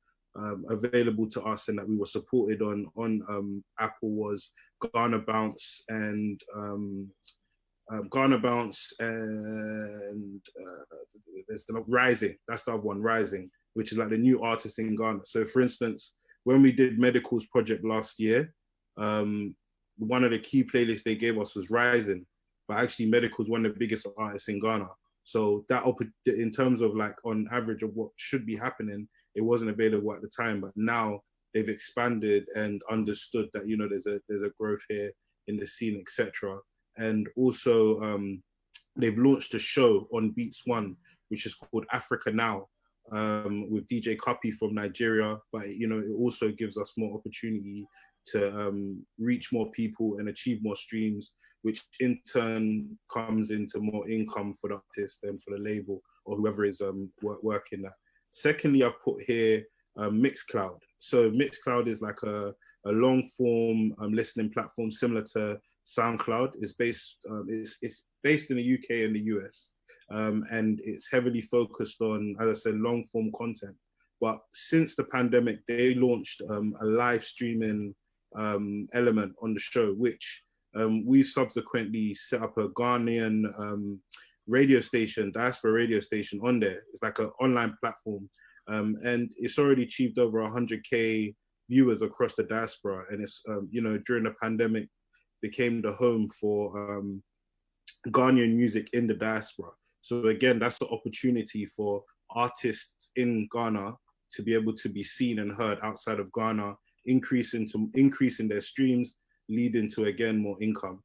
[SPEAKER 8] available to us and that we were supported on Apple was Ghana Bounce and there's the Rising. That's the other one, Rising, which is like the new artist in Ghana. So for instance, when we did Medical's project last year, one of the key playlists they gave us was Rising, but actually Medical is one of the biggest artists in Ghana. So that in terms of on average of what should be happening, it wasn't available at the time, but now they've expanded and understood that, there's a growth here in the scene, etc. And also they've launched a show on Beats One, which is called Africa Now, with DJ Cuppy from Nigeria, but it also gives us more opportunity to reach more people and achieve more streams, which in turn comes into more income for the artist and for the label or whoever is working that. Secondly, I've put here Mixcloud. So Mixcloud is like a long form listening platform similar to SoundCloud. It's based in the UK and the US, and it's heavily focused on, as I said, long form content. But since the pandemic, they launched a live streaming element on the show, which we subsequently set up a Ghanaian radio station, diaspora radio station on there. It's like an online platform, and it's already achieved over 100K viewers across the diaspora. And it's, during the pandemic, became the home for Ghanaian music in the diaspora. So again, that's the opportunity for artists in Ghana to be able to be seen and heard outside of Ghana, increasing their streams, leading to, again, more income.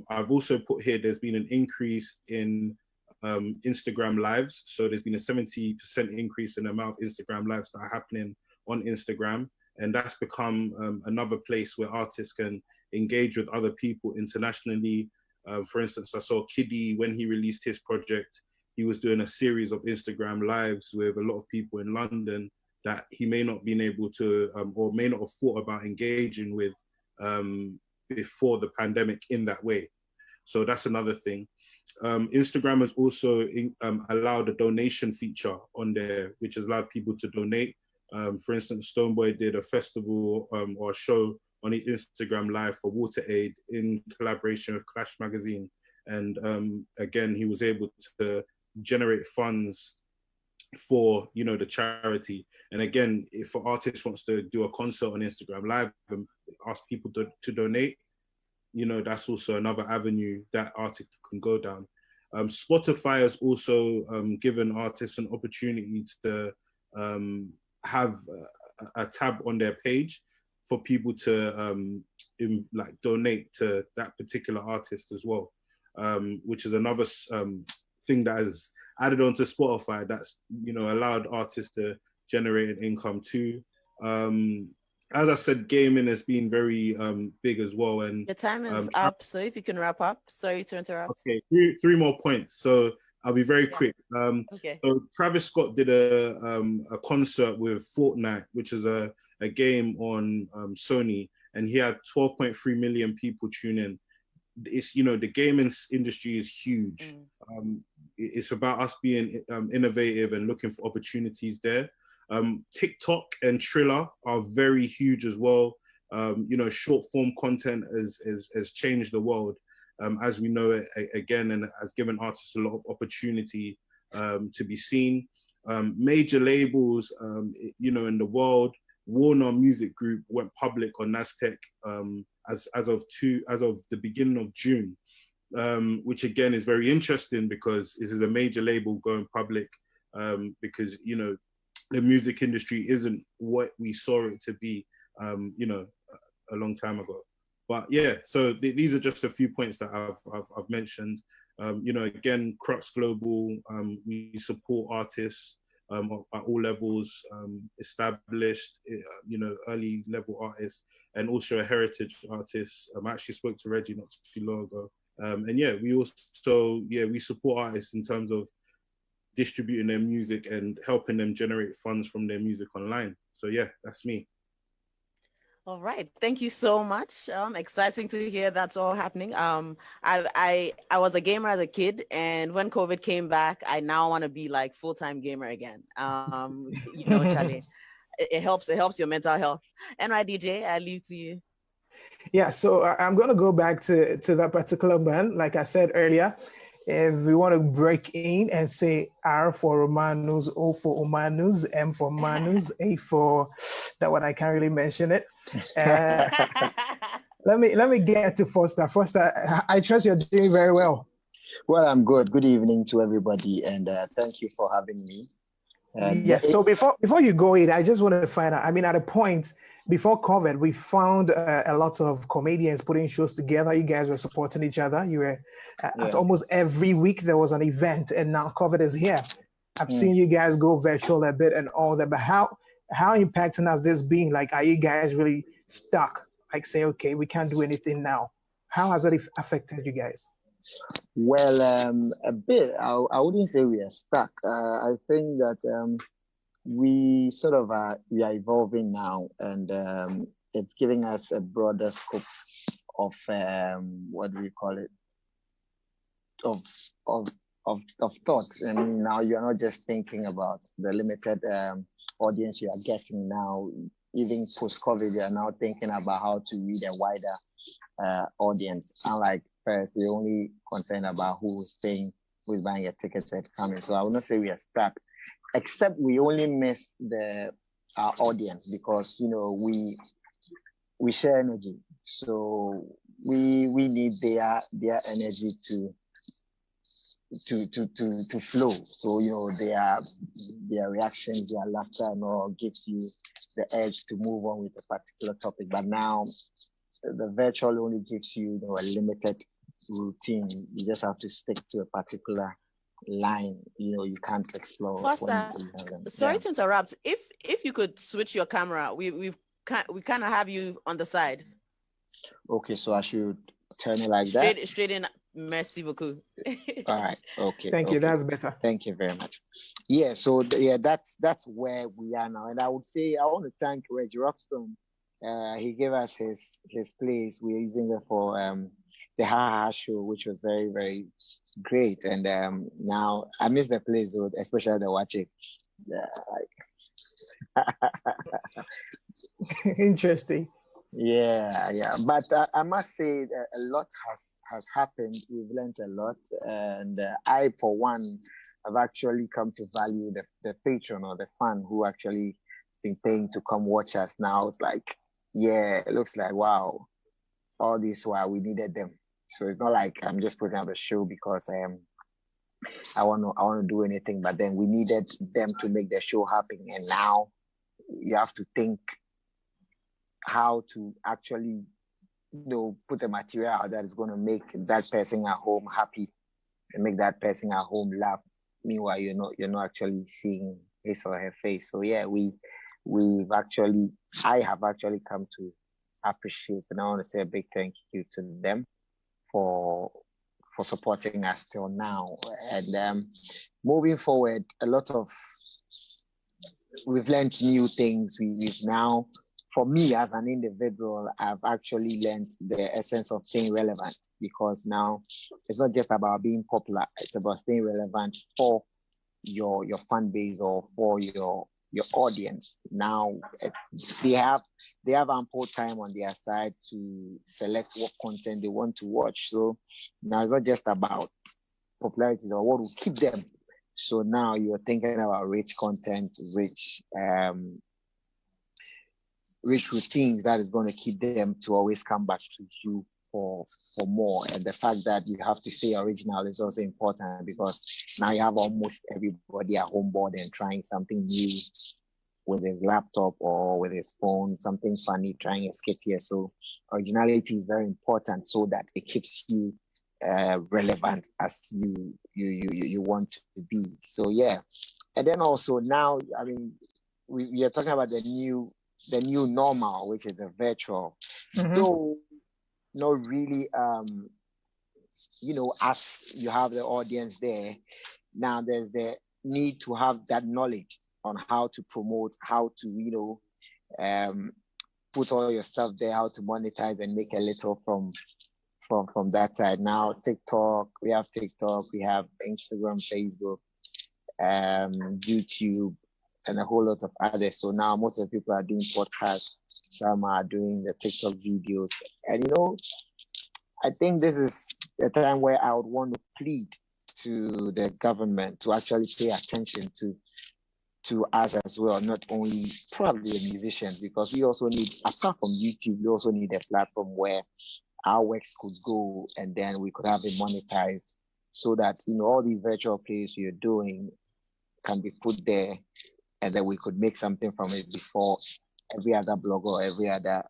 [SPEAKER 8] I've also put here, there's been an increase in Instagram lives. So there's been a 70% increase in the amount of Instagram lives that are happening on Instagram. And that's become another place where artists can engage with other people internationally. For instance, I saw Kiddy, when he released his project, he was doing a series of Instagram lives with a lot of people in London that he may not been able to or may not have thought about engaging with before the pandemic in that way. So that's another thing. Instagram has also allowed a donation feature on there, which has allowed people to donate. For instance, Stoneboy did a festival or a show on his Instagram live for Water Aid in collaboration with Clash Magazine. And again, he was able to generate funds for, you know, the charity. And again, if an artist wants to do a concert on Instagram live and ask people to donate, you know, that's also another avenue that artist can go down. Spotify has also given artists an opportunity to have a tab on their page for people to like donate to that particular artist as well, which is another thing that has added onto Spotify that's, you know, allowed artists to generate an income too. As I said, gaming has been very big as well. And
[SPEAKER 2] the time is up, so if you can wrap up. Sorry to interrupt.
[SPEAKER 8] Okay, three more points. So I'll be very quick.
[SPEAKER 2] Okay.
[SPEAKER 8] So Travis Scott did a concert with Fortnite, which is a game on Sony, and he had 12.3 million people tune in. It's, you know, the gaming industry is huge. It's about us being innovative and looking for opportunities there. TikTok and Triller are very huge as well. You know, short form content has changed the world, as we know it again, and has given artists a lot of opportunity to be seen. Major labels, you know, in the world, Warner Music Group went public on Nasdaq as of the beginning of June, which again is very interesting because this is a major label going public, because, you know, the music industry isn't what we saw it to be, you know, a long time ago. But yeah, so these are just a few points that I've mentioned. You know, again, Crux Global, we support artists at all levels, established, you know, early level artists, and also a heritage artist. I actually spoke to Reggie not too long ago. And yeah, we support artists in terms of distributing their music and helping them generate funds from their music online. So yeah, that's me.
[SPEAKER 2] All right, thank you so much. Exciting to hear that's all happening. I was a gamer as a kid, and when COVID came back, I now want to be like full-time gamer again. You know, Charlie, it helps your mental health. And right, DJ, I leave to you.
[SPEAKER 1] Yeah, so I'm going to go back to that particular band. Like I said earlier, if we want to break in and say R for Romanus, O for Omanus, M for Manus, A for that one, I can't really mention it. Let me get to Foster. Foster, I trust you're doing very well.
[SPEAKER 9] Well, I'm good. Good evening to everybody, and thank you for having me.
[SPEAKER 1] Yes. So before you go in, I just want to find out. I mean, at a point before COVID, we found a lot of comedians putting shows together. You guys were supporting each other. You were at almost every week there was an event, and now COVID is here. I've seen you guys go virtual a bit and all that. But how impacting has this been? Like, are you guys really stuck? Like, say, okay, we can't do anything now. How has it affected you guys?
[SPEAKER 9] Well, a bit. I wouldn't say we are stuck. I think that we sort of we are evolving now, and it's giving us a broader scope of what do we call it? Of thoughts. And now you are not just thinking about the limited audience you are getting now. Even post-COVID, you are now thinking about how to reach a wider audience. Unlike first, you're only concerned about who's paying, who's buying a ticket and coming. So I would not say we are stuck, except we only miss our audience because, you know, we share energy. So we need their energy to flow. So, you know, their reaction, their laughter and all gives you the edge to move on with a particular topic. But now the virtual only gives you, a limited routine. You just have to stick to a particular line. You can't explore.
[SPEAKER 2] Foster, sorry to interrupt. If you could switch your camera, we kind of have you on the side.
[SPEAKER 9] Okay, so I should turn it like that.
[SPEAKER 2] Straight in, Merci beaucoup.
[SPEAKER 9] All right. Okay.
[SPEAKER 1] Thank you. That's better.
[SPEAKER 9] Thank you very much. Yeah. So yeah, that's where we are now, and I would say I want to thank Reggie Rockstone. He gave us his place. We're using it for the Ha show, which was very, very great. And now I miss the place though, especially the watching.
[SPEAKER 1] Interesting.
[SPEAKER 9] Yeah. But I must say that a lot has happened. We've learned a lot, and I, for one, have actually come to value the patron or the fan who actually has been paying to come watch us. Now it's like, yeah, it looks like wow, all this while we needed them. So it's not like I'm just putting up a show because I want to do anything, but then we needed them to make the show happen, and now you have to think how to actually, put a material out that is going to make that person at home happy and make that person at home laugh. Meanwhile, you're not actually seeing his or her face. So yeah, I have actually come to appreciate, and I want to say a big thank you to them for supporting us till now. And moving forward, we've learned new things. We've now, for me as an individual, I've actually learned the essence of staying relevant, because now it's not just about being popular, it's about staying relevant for your fan base or for your audience. Now they have ample time on their side to select what content they want to watch. So now it's not just about popularity or what will keep them. So now you're thinking about rich content, rich routines that is going to keep them to always come back to you for more. And the fact that you have to stay original is also important, because now you have almost everybody at home board and trying something new with his laptop or with his phone, something funny, trying a skit here. So originality is very important so that it keeps you relevant as you want to be. So yeah. And then also now, I mean, we are talking about the new normal, which is the virtual.
[SPEAKER 1] Mm-hmm.
[SPEAKER 9] Though not really, as you have the audience there, now there's the need to have that knowledge on how to promote, how to, put all your stuff there, how to monetize and make a little from that side. Now we have TikTok, we have Instagram, Facebook, YouTube, and a whole lot of others. So now most of the people are doing podcasts, some are doing the TikTok videos. And I think this is a time where I would want to plead to the government to actually pay attention to us as well, not only probably the musicians, because we also need, apart from YouTube, we also need a platform where our works could go and then we could have it monetized, so that all these virtual plays you're doing can be put there, and then we could make something from it before every other blogger or every other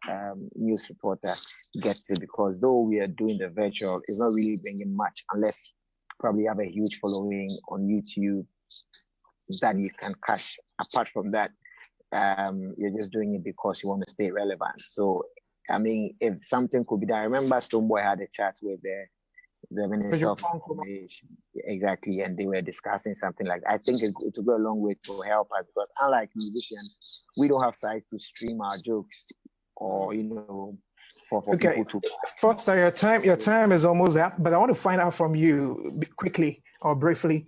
[SPEAKER 9] news reporter gets it. Because though we are doing the virtual, it's not really bringing much, unless probably have a huge following on YouTube that you can cash. Apart from that, you're just doing it because you want to stay relevant. So I mean, if something could be done, I remember Stonebwoy had a chat with the Minister of Information, exactly, and they were discussing something like that. I think it will go a long way to help us, because unlike musicians, we don't have site to stream our jokes or for people to.
[SPEAKER 1] Foster, your time is almost up, but I want to find out from you quickly or briefly.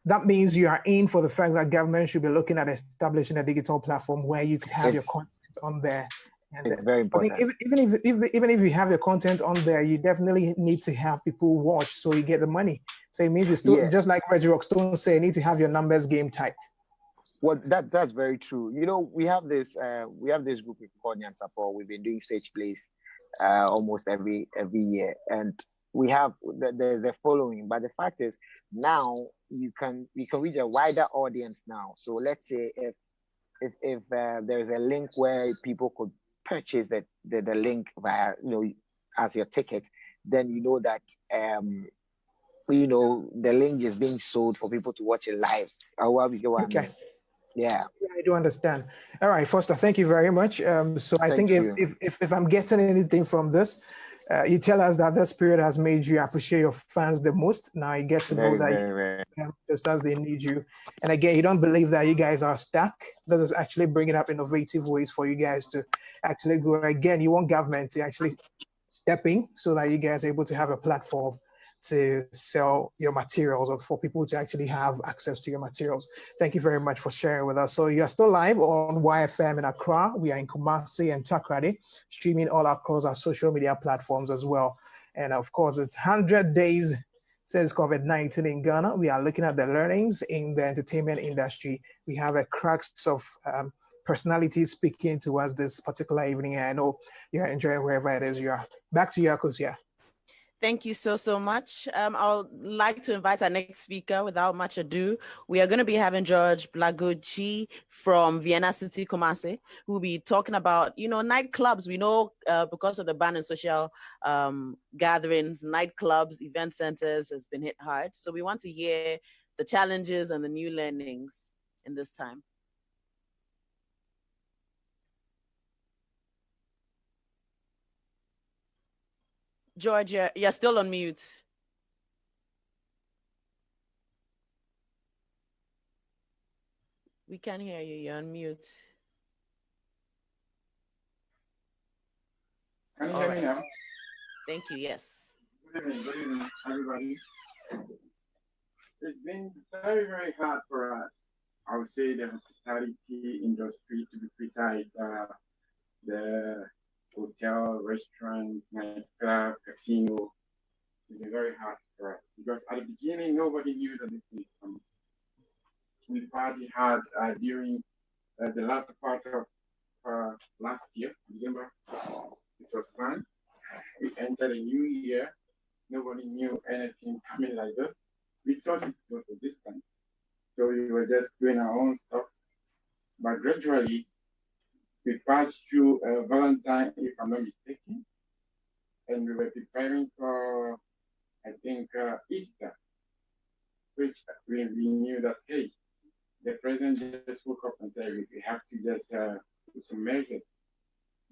[SPEAKER 1] That means you are in for the fact that government should be looking at establishing a digital platform where you could have your content on there. And
[SPEAKER 9] it's very important.
[SPEAKER 1] I mean, even if you have your content on there, you definitely need to have people watch so you get the money. So it means you still, just like Reggie Rockstone said, you need to have your numbers game tight.
[SPEAKER 9] Well, that's very true. We have this group called Nyan Support. We've been doing stage plays almost every year, and there's the following. But the fact is, now you can reach a wider audience now. So let's say if there's a link where people could purchase the link via as your ticket, then that the link is being sold for people to watch it live.
[SPEAKER 1] Okay.
[SPEAKER 9] Yeah,
[SPEAKER 1] I do understand. All right, Foster, thank you very much. So I think if I'm getting anything from this, You tell us that this period has made you appreciate your fans the most. Now you get to know that
[SPEAKER 9] very.
[SPEAKER 1] just as they need you. And again, you don't believe that you guys are stuck. That is actually bringing up innovative ways for you guys to actually grow. Again, you want government to actually step in so that you guys are able to have a platform to sell your materials or for people to actually have access to your materials. Thank you very much for sharing with us. So you're still live on YFM in Accra. We are in Kumasi and Takrady, streaming all across our social media platforms as well. And of course, it's 100 days since COVID-19 in Ghana. We are looking at the learnings in the entertainment industry. We have a crux of personalities speaking to us this particular evening. And I know you're enjoying wherever it is you are. Back to you, Akosia.
[SPEAKER 2] Thank you so much. I would like to invite our next speaker without much ado. We are going to be having George Blagojci from Vienna City, Kumasi, who will be talking about, nightclubs. We know because of the ban on social gatherings, nightclubs, event centers has been hit hard. So we want to hear the challenges and the new learnings in this time. George, you're still on mute. We can't hear you. You're on mute.
[SPEAKER 10] Can you hear me now?
[SPEAKER 2] Thank you. Yes.
[SPEAKER 10] Good evening, everybody. It's been very, very hard for us. I would say the hospitality industry, to be precise, the hotel, restaurants, nightclub, casino. It's been very hard for us because at the beginning, nobody knew that this is coming. We party hard during the last part of last year, December. It was fun. We entered a new year. Nobody knew anything coming like this. We thought it was a distance. So we were just doing our own stuff. But gradually, we passed through Valentine, if I'm not mistaken, and we were preparing for, I think, Easter, which we knew that, hey, the president just woke up and said, we have to just put some measures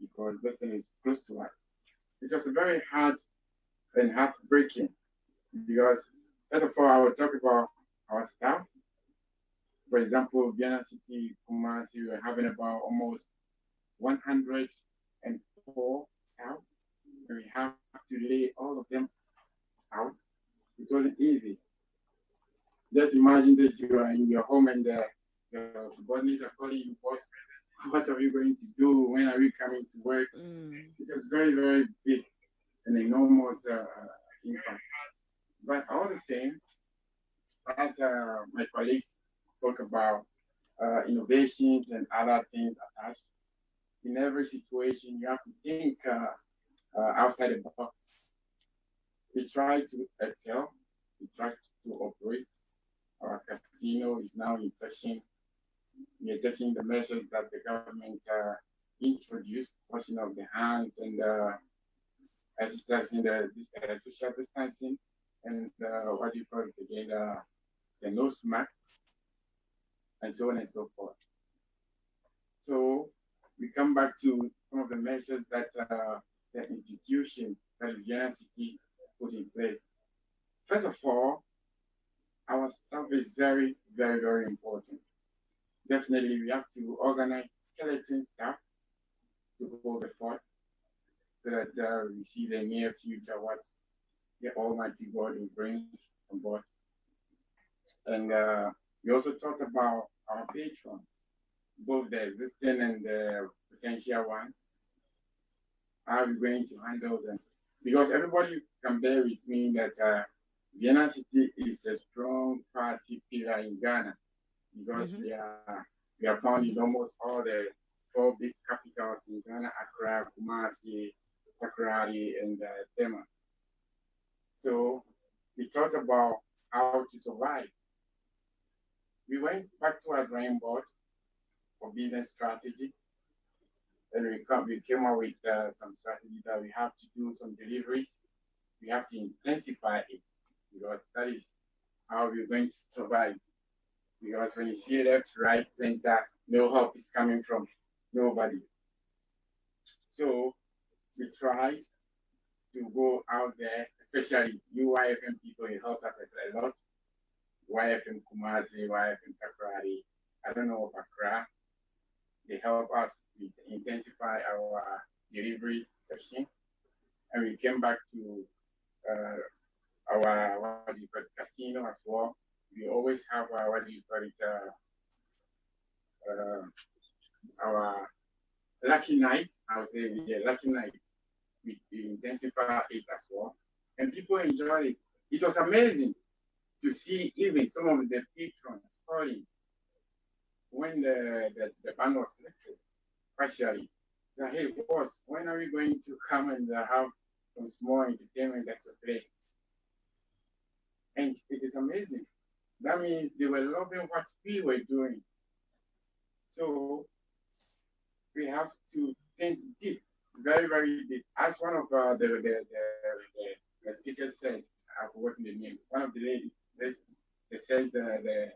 [SPEAKER 10] because this thing is close to us. It was very hard and heartbreaking because, first of all, I will talk about our staff. For example, Vienna City, Kumasi, we were having about almost 104 out, and we have to lay all of them out. It wasn't easy. Just imagine that you are in your home and the subordinates are calling you, boss, what are you going to do? When are we coming to work? It was very, very big and enormous impact. But all the same, as my colleagues spoke about innovations and other things attached, in every situation, you have to think outside the box. We try to excel. We try to operate. Our casino is now in session. We are taking the measures that the government introduced, washing of the hands and exercising the social distancing and what do you call it again, the nose masks, and so on and so forth. So we come back to some of the measures that the institution, that is Vienna City, put in place. First of all, our staff is very, very, very important. Definitely, we have to organize skeleton staff to hold the fort so that we see the near future what the Almighty God will bring on board. And we also talked about our patrons, both the existing and the potential ones. How are we going to handle them? Because everybody can bear with me that Vienna City is a strong party pillar in Ghana because we are found in almost all the 4 big capitals in Ghana: Accra, Kumasi, Takrady, and Tema. So we thought about how to survive. We went back to our drawing board for business strategy, and we came up with some strategy that we have to do some deliveries. We have to intensify it because that is how we're going to survive. Because when you see left, right, center, no help is coming from nobody. So we tried to go out there, especially you YFM people, you help us a lot. YFM Kumasi, YFM Takrari, I don't know of Accra. They help us intensify our delivery session. And we came back to our, what do you call it, casino as well. We always have our, what do you call it, our lucky night. I would say, yeah, lucky night. We intensify it as well. And people enjoyed it. It was amazing to see even some of the patrons calling when the ban was lifted, partially. Hey, boss, when are we going to come and have some small entertainment at your place? And it is amazing. That means they were loving what we were doing. So we have to think deep, very, very deep. As one of the speakers said, I've forgotten the name, one of the ladies says the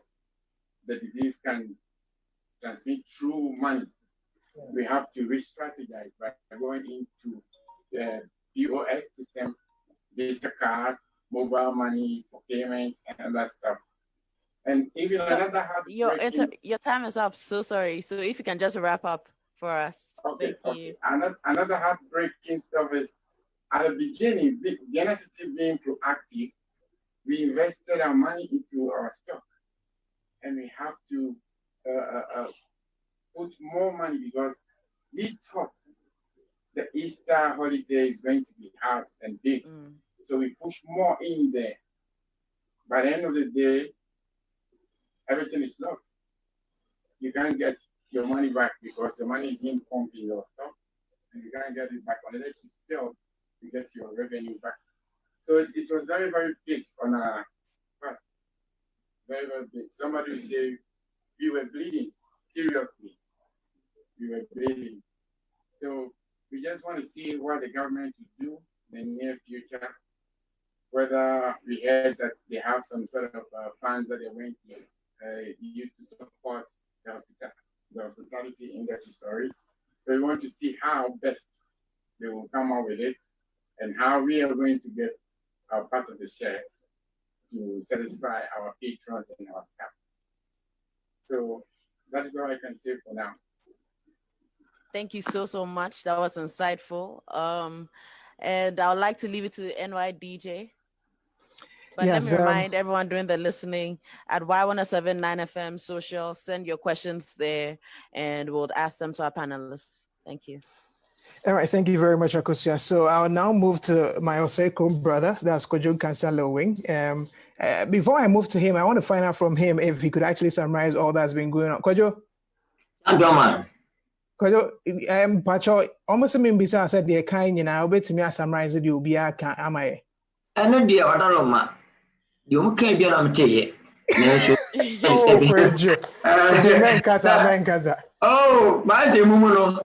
[SPEAKER 10] disease can transmit through money. We have to re-strategize by going into the POS system, Visa cards, mobile money for payments, and that stuff. And even another
[SPEAKER 2] your time is up. So sorry. So if you can just wrap up for us.
[SPEAKER 10] Okay.
[SPEAKER 2] Thank you.
[SPEAKER 10] Another heartbreaking stuff is at the beginning, the NST being proactive, we invested our money into our stock, and we have to put more money because we thought the Easter holiday is going to be hard and big. So we push more in there. By the end of the day, everything is locked. You can't get your money back because the money is being pumped in your stock, and you can't get it back unless you sell to get your revenue back. So it was very, very big on our part. Very, very big. Somebody will say, we were bleeding, seriously. We were bleeding. So we just want to see what the government will do in the near future. Whether we heard that they have some sort of funds that they're going to use to support the hospitality industry, sorry. So we want to see how best they will come up with it and how we are going to get our part of the share to satisfy our patrons and our staff. So that is all I can say for now.
[SPEAKER 2] Thank you so much. That was insightful. And I would like to leave it to NYDJ. But
[SPEAKER 1] yes,
[SPEAKER 2] let me remind everyone doing the listening at Y1079 FM social, send your questions there and we'll ask them to our panelists. Thank you.
[SPEAKER 1] All right, thank you very much, Akosia. So I'll now move to my Oseko brother, that's Kojo Kansalo-Wing. Before I move to him, I want to find out from him if he could actually summarize all that's been going on. Kojo? Kojo, Pacho, almost a minute I said, they're kind, you know, but to me, I summarize it, you'll be a can, am I?
[SPEAKER 11] I know the other you can't be on TV. Oh, my Mumu.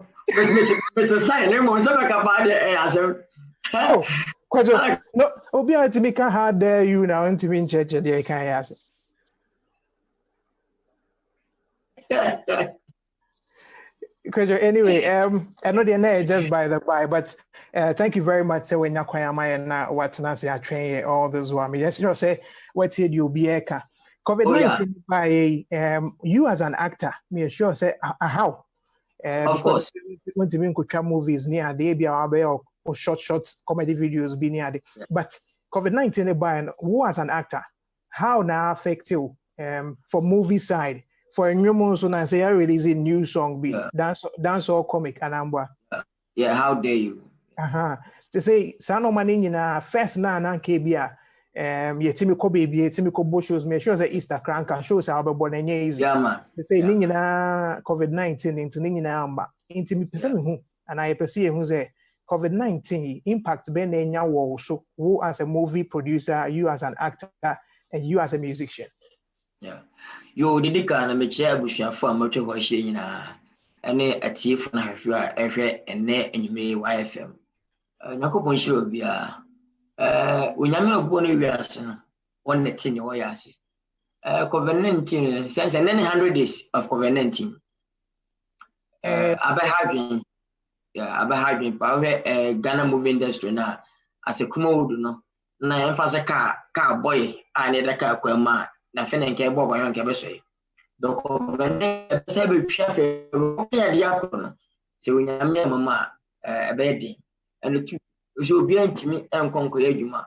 [SPEAKER 11] With the sign, everyone's like about the answer.
[SPEAKER 1] Oh, Kojo, no, Obia to make a hard there, you now, and to be in church, and they can't ask. Kojo, anyway, I know they're not just by the by, but thank you very much. So when you're and what Nancy are training all this one, yes, you say what did you be eka COVID-19 by you as an actor, me sure say how
[SPEAKER 11] of course
[SPEAKER 1] when to be movies near the or short comedy videos be near the but COVID-19 by who as an actor, how now affect you for movie side? For a new month, when I say I release a new song, be dance or comic and amber.
[SPEAKER 11] Yeah, how dare you?
[SPEAKER 1] To say, Sano Manina, first na KBA, Yetimico baby, Yetimico shows me shows the Easter crank and shows our bonnet.
[SPEAKER 11] Yeah, man.
[SPEAKER 1] To say, Nina COVID-19 into Nina Amba, into me, and I perceive who's a COVID-19 impact Ben Nenya so who as a movie producer, you as an actor, and you as a musician.
[SPEAKER 11] Yeah. You did the kind of mature bush for motor washing any a chief and have you every and ne and you may YFM. Nakopon show be when I'm not born in Yasan, 1 10 your yassi. COVID-19 since 900 days of COVID-19. I've been having power Ghana movie industry now. as a kumo no na emphasize car boy and the car kwema na fene nke bo boy nke beso donc ben se be twa fe ya dia ko se unyame mama ebedi and tu so bi antimi enkonko ya adwuma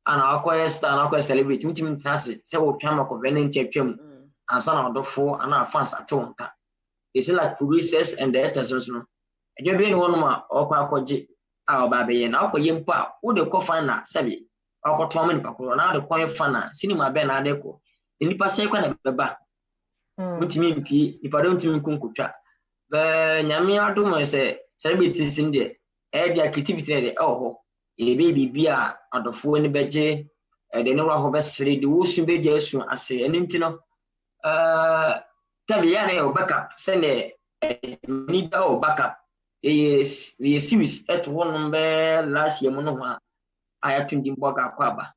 [SPEAKER 11] ana akoye star na akoye celebrity mutimi trase se wo twa mako venenti atwam ansa na odofo ana fans atonka they say like producers and the actors no adwo bi ne wono ma okwa akoje a obabe na akoye mpo a wo de ko fan na sabi akoto ma nipa ko na de ko fan na cinema be na de ko nipa sai kwa na beba mutimi mpi nipa do mutimi kunkutwa be nyame adom se celebrities inde the creativity de ho e baby bia adofo ni beje de ne wa ho be sere de wo su beje asu ase eni ntino tabi ya na o backup send ni da o backup e series at one be last year mo no ha aya twindi mboga akwaba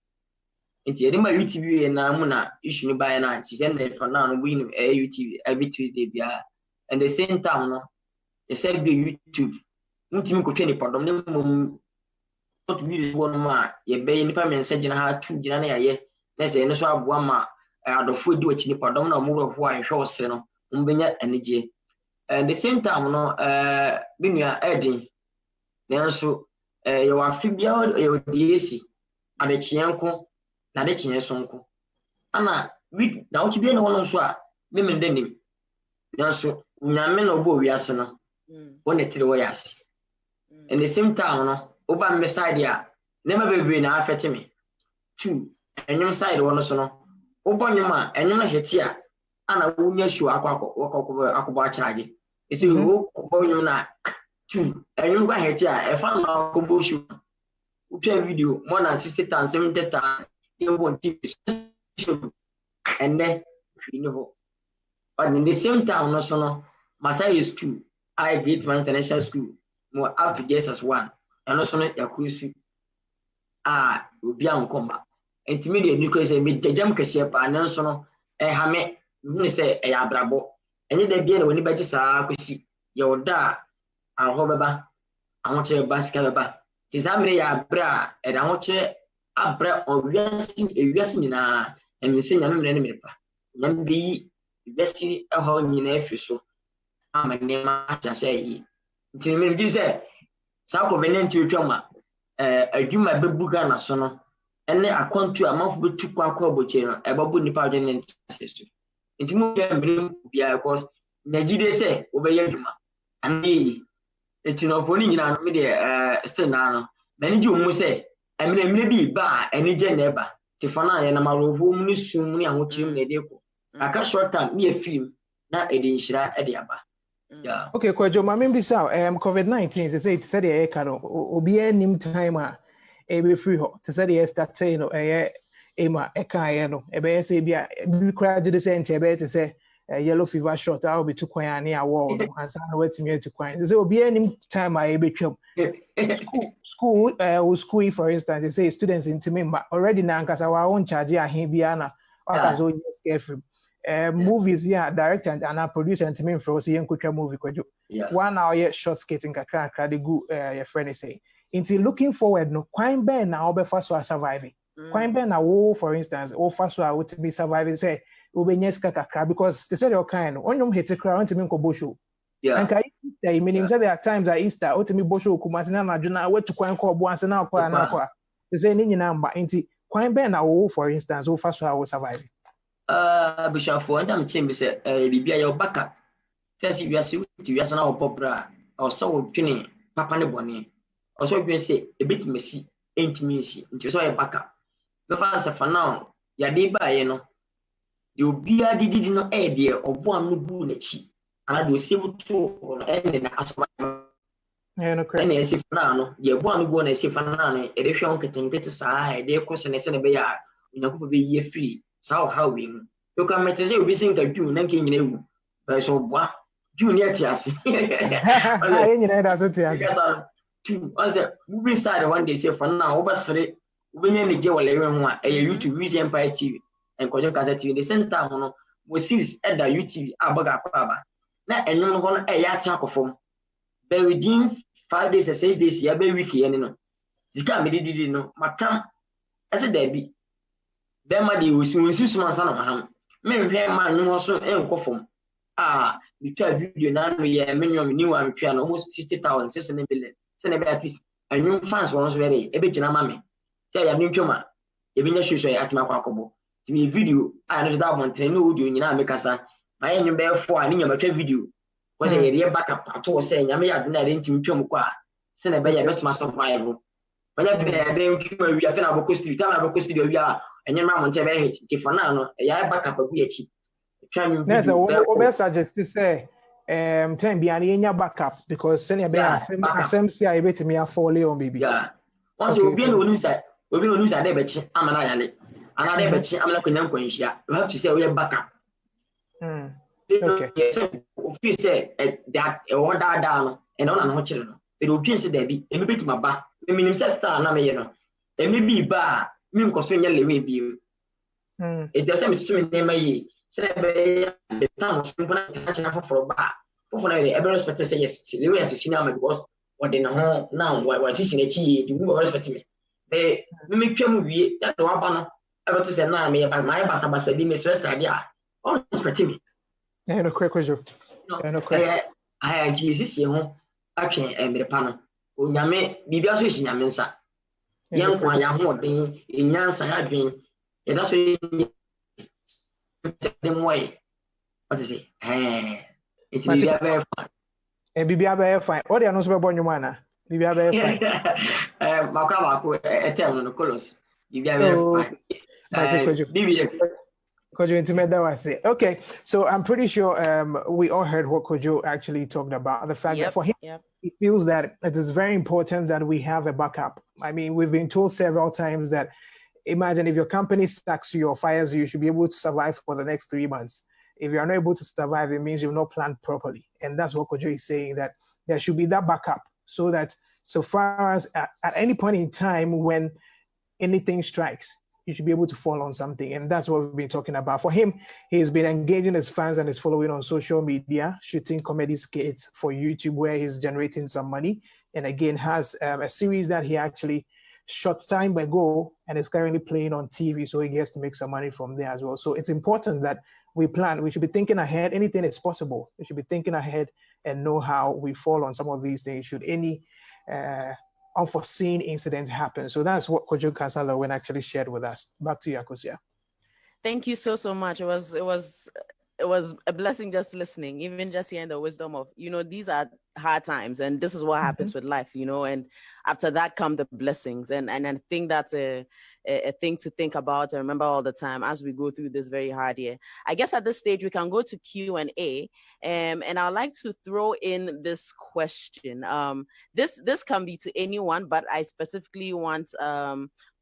[SPEAKER 11] nti ede ma YouTube na mu na issue ni ba na chi send for now no win YouTube every Tuesday bia and the same time no e said be YouTube mutimi ko twene podom ne mum to bi won ma ye be nipa message na ha tu gina na ye na se ne so aboa ma adofo di wachi ni podom na mu ro ho a hwe ose no mbenya anije and the same time no binua edin nenso ye wa fi bia ye di esi ade chienko na de chiensonko ana wi na wo bia na wono so a memende nim nenso nyame no bo wi ase no wona tire wo yase. And the same time, no, over my side, yeah, never be na affect me. 2, and your side one so over your man, and you're not here, and I won't show a charge. It's you go you na 2, and you're going here, I found out combo video more than 60 times, 70 times, you won't and then you know. But in the same time, no, so no, my side is 2. I get my international school. More up to just as one, and also not your cruise. Will be uncomma. Intermediate because I made the jam cashier, and also a hammer, you say a brabo, and then be when you better say, your da, our hobba, I want your basket. Tis I may a bra, and I want you a bra or resting a resting and you say, I'm an enemy. Then be vesting a whole in so I'm a name, I say. Nti me say sa COVID-19 twama adwuma bebuga na so no ene akwantu amanfo betu kwa Blagojci no ebabu nipa adwene ntiasesu nti mu bia bia because Nigeria say obeye adwuma ani eti no poni nyina no me de still na no mani ji omu say emre bi ba ani je na eba ti fana ye na marovo mu ni sum ni ahochim na de ko aka short time me film na edi nhira edi aba. Yeah.
[SPEAKER 1] Okay, Kwajo, my member COVID-19 they say it said the cano obi nim time be free ho to say the start say no ema eka no e be say bia bi kra de say nche be to say yellow fever shot I will be too kwan near wall no ansa na wetimi to kwan they say obi nim time be twam school for instance they say students into me already na nkasa wa won charge ahe bia na akazo yes carefree. Movies, yeah, director and producer and team for see Yankutra movie. 1 hour short skating kakra the good your friend is saying. Into looking forward, no quite ben now be first was surviving. Quite ben now, for instance, or first would be surviving say Ubenyeska kakra because they said your kind on your hit a crown to Minko Bosho. Yeah, and meaning there are times that Easter or to me Bosho Kumasina Juna went to quite call once and now. The same number into quite ben now, for instance, or first was surviving.
[SPEAKER 11] Bishop for them chamber say bibia your backup first you are to you as now popra or so twini papa ne boni or so you say a bit messy ain't me see into so a backup the first for now ya dey ba ye no the obia did no e dey obo am no bu na chi and do save to no end na aso no credit and say for now no ye bo am go na say for now no e dey hwe on ketenkete saa e dey koso na say na be ya unyakopo be ye free. So how we you can make say we sing that you nanke nyina ewu but so boa you near tiase
[SPEAKER 1] ah nyina da so tiase
[SPEAKER 11] two as we start one day say for now obasere ubenya ne je wale ho a YouTube Use Empire TV and Kojo Kata TV the same time no we series at the YouTube abaga kwaba na enyo no no ya tia kofom but within 5 days or 6 days ya be week ye no Sika me didi no matam ese da bi be ma de wosi suma sana maham me hwe ma nwo so enkofom bitwa video na no ye menyo ni wa metwa no almost 60,000 600 billion se na be at least anyu fans won so be ebe gina ma me se ya ntwoma e bi nya hwehwe ya atuma kwa akobo ti me video no da montre no audio nyina me kasa ma ye nyu be 4 ani nya matwa video ko se ye backup ato se nya me ya do na de ntimi twom kwa se na be ya best ma survive banya fe ya de ntwoma wi afi na boko studio ta na boko studio wi enye ma monte be hit ti for na no ya backup agu echi.
[SPEAKER 1] Yes, we suggest to say, time behind any backup because send your assembly I bet me a fall on baby.
[SPEAKER 11] Yeah. Once you be no news that we be no news that they betchi amana yale. Another betchi amana kunyam kwenshia. You have to say we backup.
[SPEAKER 1] Okay.
[SPEAKER 11] If you say that a order down and on no children. It will be say there be e me beti maba. Me minim say star na me ye no. E me bi ba me nkoso nya lewe bi. It just me to me name yi. Say the town was for bar. For every respect say yes, the way as senior because what they know now, what is in a chi, you respect me. They make you that one ever to say now, me about my bassa be Miss idea. Oh, respect me.
[SPEAKER 1] No quick, no quick.
[SPEAKER 11] I had Jesus, you know, action and the panel. Yame, Bibia Swiss Yamensa. Young one, young being in Yansa, I dream. It doesn't them way. What is it? It will be very fine.
[SPEAKER 1] And be very fine. What are you not born your man? Be very fine.
[SPEAKER 11] Macaba, a term on the colors. You be very fine.
[SPEAKER 1] Kojo intimate that was it. Okay, so I'm pretty sure we all heard what Kojo actually talked about. The fact that for him, he feels that it is very important that we have a backup. I mean, we've been told several times that imagine if your company sacks you or fires you, you should be able to survive for the next 3 months. If you're not able to survive, it means you've not planned properly. And that's what Kojo is saying, that there should be that backup so that so far as at any point in time when anything strikes, you should be able to fall on something. And that's what we've been talking about. For him, he's been engaging his fans and his following on social media, shooting comedy skits for YouTube where he's generating some money. And again, has a series that he actually short time ago and is currently playing on TV, so he gets to make some money from there as well. So it's important that we plan. We should be thinking ahead. Anything is possible. We should be thinking ahead and know how we fall on some of these things should any unforeseen incident happen. So that's what Kojo Kansalawen actually shared with us. Back to you, Akosia.
[SPEAKER 2] Thank you so much. It was a blessing just listening, even just hearing the wisdom of, these are hard times and this is what happens with life, and after that come the blessings. And I think that's a thing to think about and remember all the time as we go through this very hard year. I guess at this stage we can go to Q&A, and I'd like to throw in this question. This can be to anyone, but I specifically want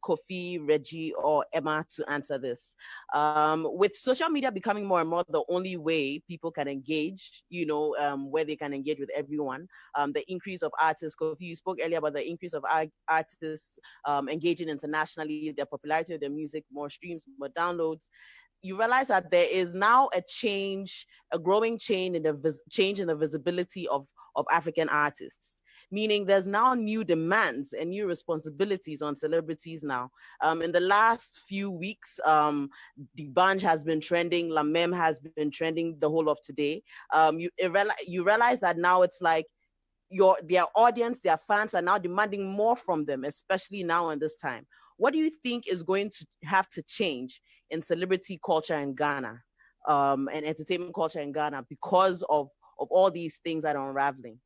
[SPEAKER 2] Kofi, Reggie, or Emma to answer this. With social media becoming more and more the only way people can engage, where they can engage with everyone, the increase of artists, Kofi, you spoke earlier about the increase of artists engaging internationally, their popularity of their music, more streams, more downloads. You realize that there is now a growing change in the visibility of African artists. Meaning there's now new demands and new responsibilities on celebrities now. In the last few weeks, D'banj has been trending, La Meme has been trending the whole of today. You realize that now it's like their audience, their fans are now demanding more from them, especially now in this time. What do you think is going to have to change in celebrity culture in Ghana and entertainment culture in Ghana because of all these things that are unraveling?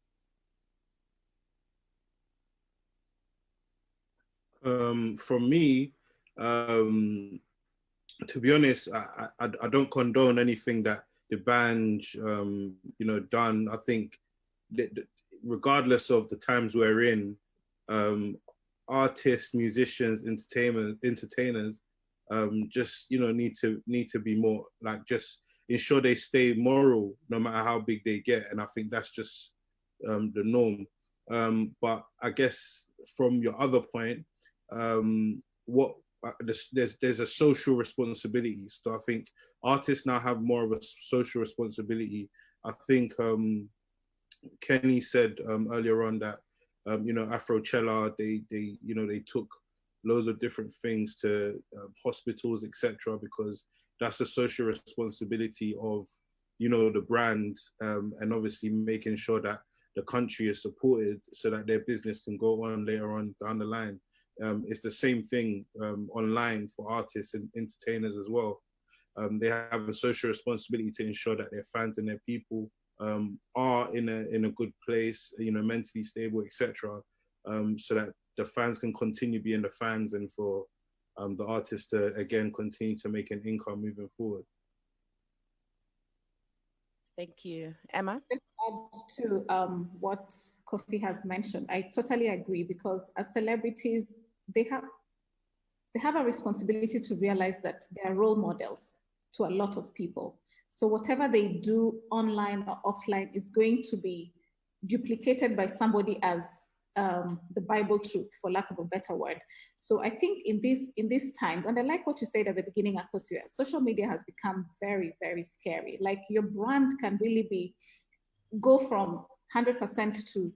[SPEAKER 8] From me, to be honest, I don't condone anything that D'banj, done. I think that regardless of the times we're in, artists, musicians, entertainers, just need to be more like just ensure they stay moral no matter how big they get, and I think that's just the norm. But I guess from your other point. There's a social responsibility. So I think artists now have more of a social responsibility. I think Kenny said earlier on that Afrochella, they took loads of different things to hospitals, etc., because that's a social responsibility of, the brand, and obviously making sure that the country is supported so that their business can go on later on down the line. It's the same thing online for artists and entertainers as well. They have a social responsibility to ensure that their fans and their people are in a good place, mentally stable, etc., so that the fans can continue being the fans, and for the artists to again continue to make an income moving forward.
[SPEAKER 2] Thank you. Emma?
[SPEAKER 4] Just add to what Kofi has mentioned. I totally agree, because as celebrities, they have a responsibility to realize that they are role models to a lot of people. So whatever they do online or offline is going to be duplicated by somebody as the Bible truth, for lack of a better word. So I think in these times, and I like what you said at the beginning, Akosia, social media has become very, very scary. Like, your brand can really go from 100% to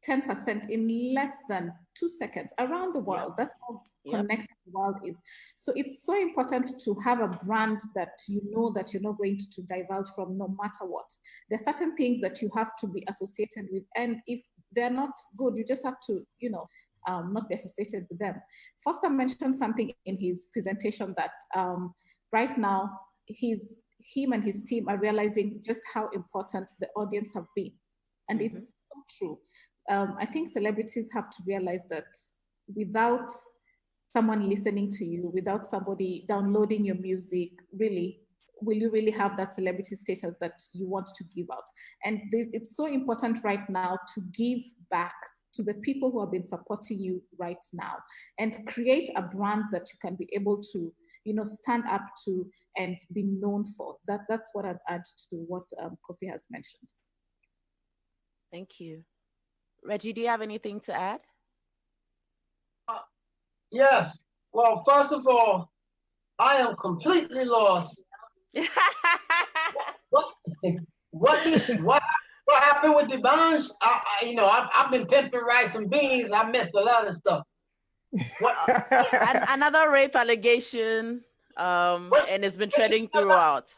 [SPEAKER 4] 10% in less than 2 seconds around the world. That's how connected the world is. So it's so important to have a brand that that you're not going to divulge from, no matter what. There are certain things that you have to be associated with, and if they're not good, you just have to, not be associated with them. Foster mentioned something in his presentation that right now him and his team are realizing just how important the audience have been, and it's so true. I think celebrities have to realize that without someone listening to you, without somebody downloading your music, really, will you really have that celebrity status that you want to give out? And it's so important right now to give back to the people who have been supporting you right now, and create a brand that you can be able to, stand up to and be known for. That's what I'd add to what Kofi has mentioned.
[SPEAKER 2] Thank you. Reggie, do you have anything to add?
[SPEAKER 5] Yes. Well, first of all, I am completely lost. What happened with the bonds? I've been pimping rice and beans. I missed a lot of stuff.
[SPEAKER 2] Another rape allegation, and it's been trending throughout.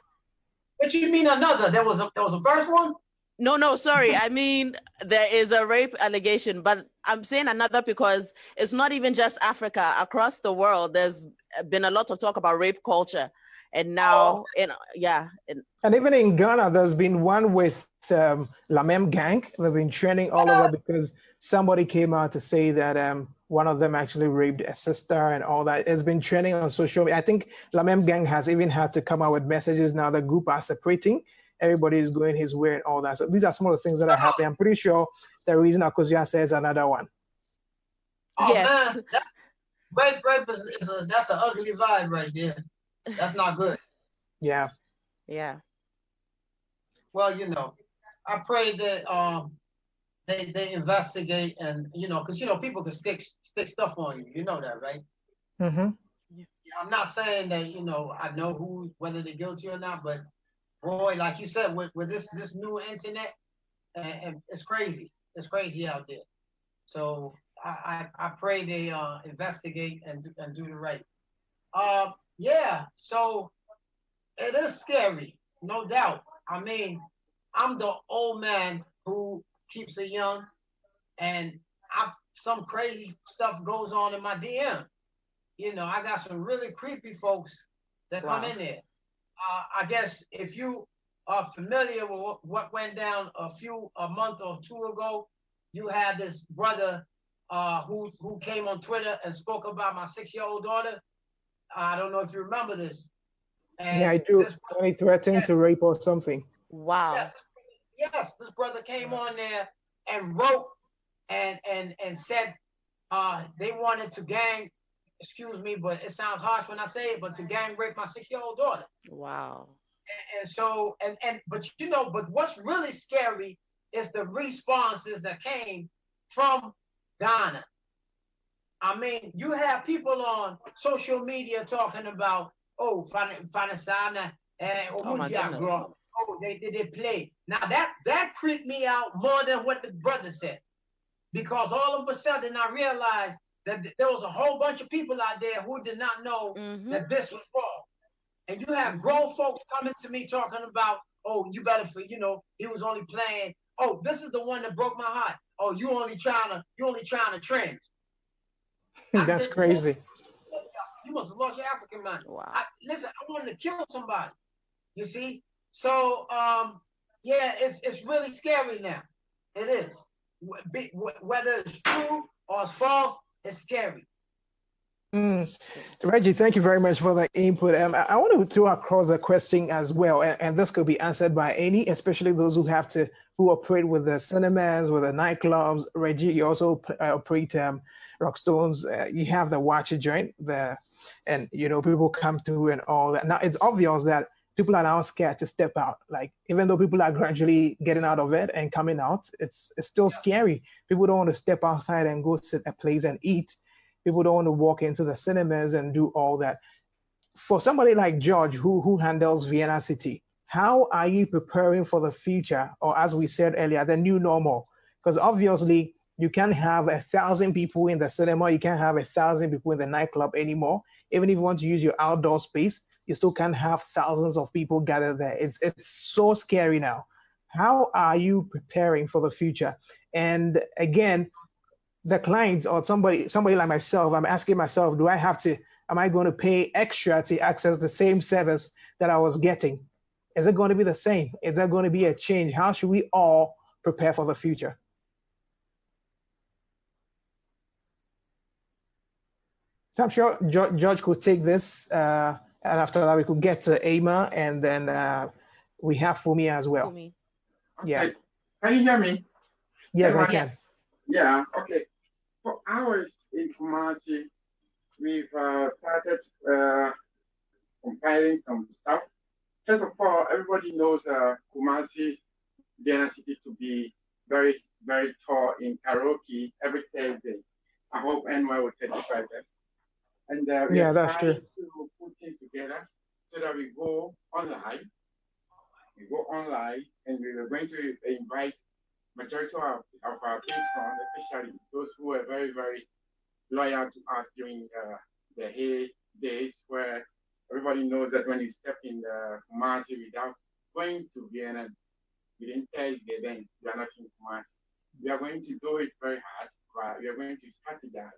[SPEAKER 5] What you mean another? There was a first one?
[SPEAKER 2] No, sorry. I mean, there is a rape allegation, but I'm saying another because it's not even just Africa. Across the world, there's been a lot of talk about rape culture. And now,
[SPEAKER 1] and even in Ghana, there's been one with Lamem Gang. They've been trending all over because somebody came out to say that one of them actually raped a sister and all that. It's been trending on social media. I think Lamem Gang has even had to come out with messages now. The group are separating. Everybody is going his way and all that. So these are some of the things that are happening. I'm pretty sure the reason Akosia says another one.
[SPEAKER 5] Oh, yes. Man, that's an ugly vibe right there. That's not good.
[SPEAKER 1] Yeah.
[SPEAKER 2] Yeah.
[SPEAKER 5] Well, I pray that they investigate, and because people can stick stuff on you. You know that, right?
[SPEAKER 1] Mm-hmm.
[SPEAKER 5] I'm not saying that I know whether they're guilty or not, but boy, like you said, with this new internet, and it's crazy. It's crazy out there. So I pray they investigate and do the right. Yeah. So it is scary, no doubt. I mean, I'm the old man who keeps it young, and some crazy stuff goes on in my DM. I got some really creepy folks that come in there. I guess if you are familiar with what went down a month or two ago, you had this brother who came on Twitter and spoke about my 6-year-old daughter. I don't know if you remember this. And
[SPEAKER 1] yeah, I do. When he threatened to rape or something.
[SPEAKER 2] Wow.
[SPEAKER 5] Yes, this brother came on there and wrote and said they wanted to gang, excuse me, but it sounds harsh when I say it, but to gang rape my 6-year-old daughter.
[SPEAKER 2] Wow.
[SPEAKER 5] And so, but what's really scary is the responses that came from Ghana. I mean, you have people on social media talking about, Fanasana, they play. Now that creeped me out more than what the brother said. because all of a sudden I realized that there was a whole bunch of people out there who did not know that this was wrong. And you have grown folks coming to me talking about, oh, you better, he was only playing. Oh, this is the one that broke my heart. Oh, you only trying to trend.
[SPEAKER 1] That's crazy.
[SPEAKER 5] You must have lost your African mind.
[SPEAKER 2] Wow.
[SPEAKER 5] Listen, I wanted to kill somebody. You see? So, yeah, it's really scary now. It is. Whether it's true or it's false, it's scary.
[SPEAKER 1] Reggie, thank you very much for that input. I want to throw across a question as well, and this could be answered by any, especially those who operate with the cinemas, with the nightclubs. Reggie, you also operate Rockstones. You have the watch joint there, and people come through and all that. Now it's obvious that people are now scared to step out. Like, even though people are gradually getting out of it and coming out, it's still scary. People don't want to step outside and go sit a place and eat. People don't want to walk into the cinemas and do all that. For somebody like George, who handles Vienna City, how are you preparing for the future, or as we said earlier, the new normal? Because obviously you can't have 1,000 people in the cinema, you can't have 1,000 people in the nightclub anymore. Even if you want to use your outdoor space, you still can't have thousands of people gathered there. It's so scary now. How are you preparing for the future? And again, the clients or somebody like myself, I'm asking myself, am I going to pay extra to access the same service that I was getting? Is it going to be the same? Is there going to be a change? How should we all prepare for the future? So I'm sure George could take this, and after that we could get to Ama, and then we have Fumi as well.
[SPEAKER 10] Okay.
[SPEAKER 1] Yeah.
[SPEAKER 10] Can you hear me?
[SPEAKER 1] Yes, I can.
[SPEAKER 2] Yes.
[SPEAKER 10] Yeah, okay. For hours in Kumasi, we've started compiling some stuff. First of all, everybody knows Kumasi, Vienna City, to be very, very tall in karaoke every Thursday. I hope NY will testify this. And we are trying to put things together so that we go online. We go online, and we are going to invite majority of our patrons, especially those who were very, very loyal to us during the hay days, where everybody knows that when you step in the Kumasi without going to Vienna within Thursday, then you are not in Kumasi. We are going to do it very hard, but we are going to strategize.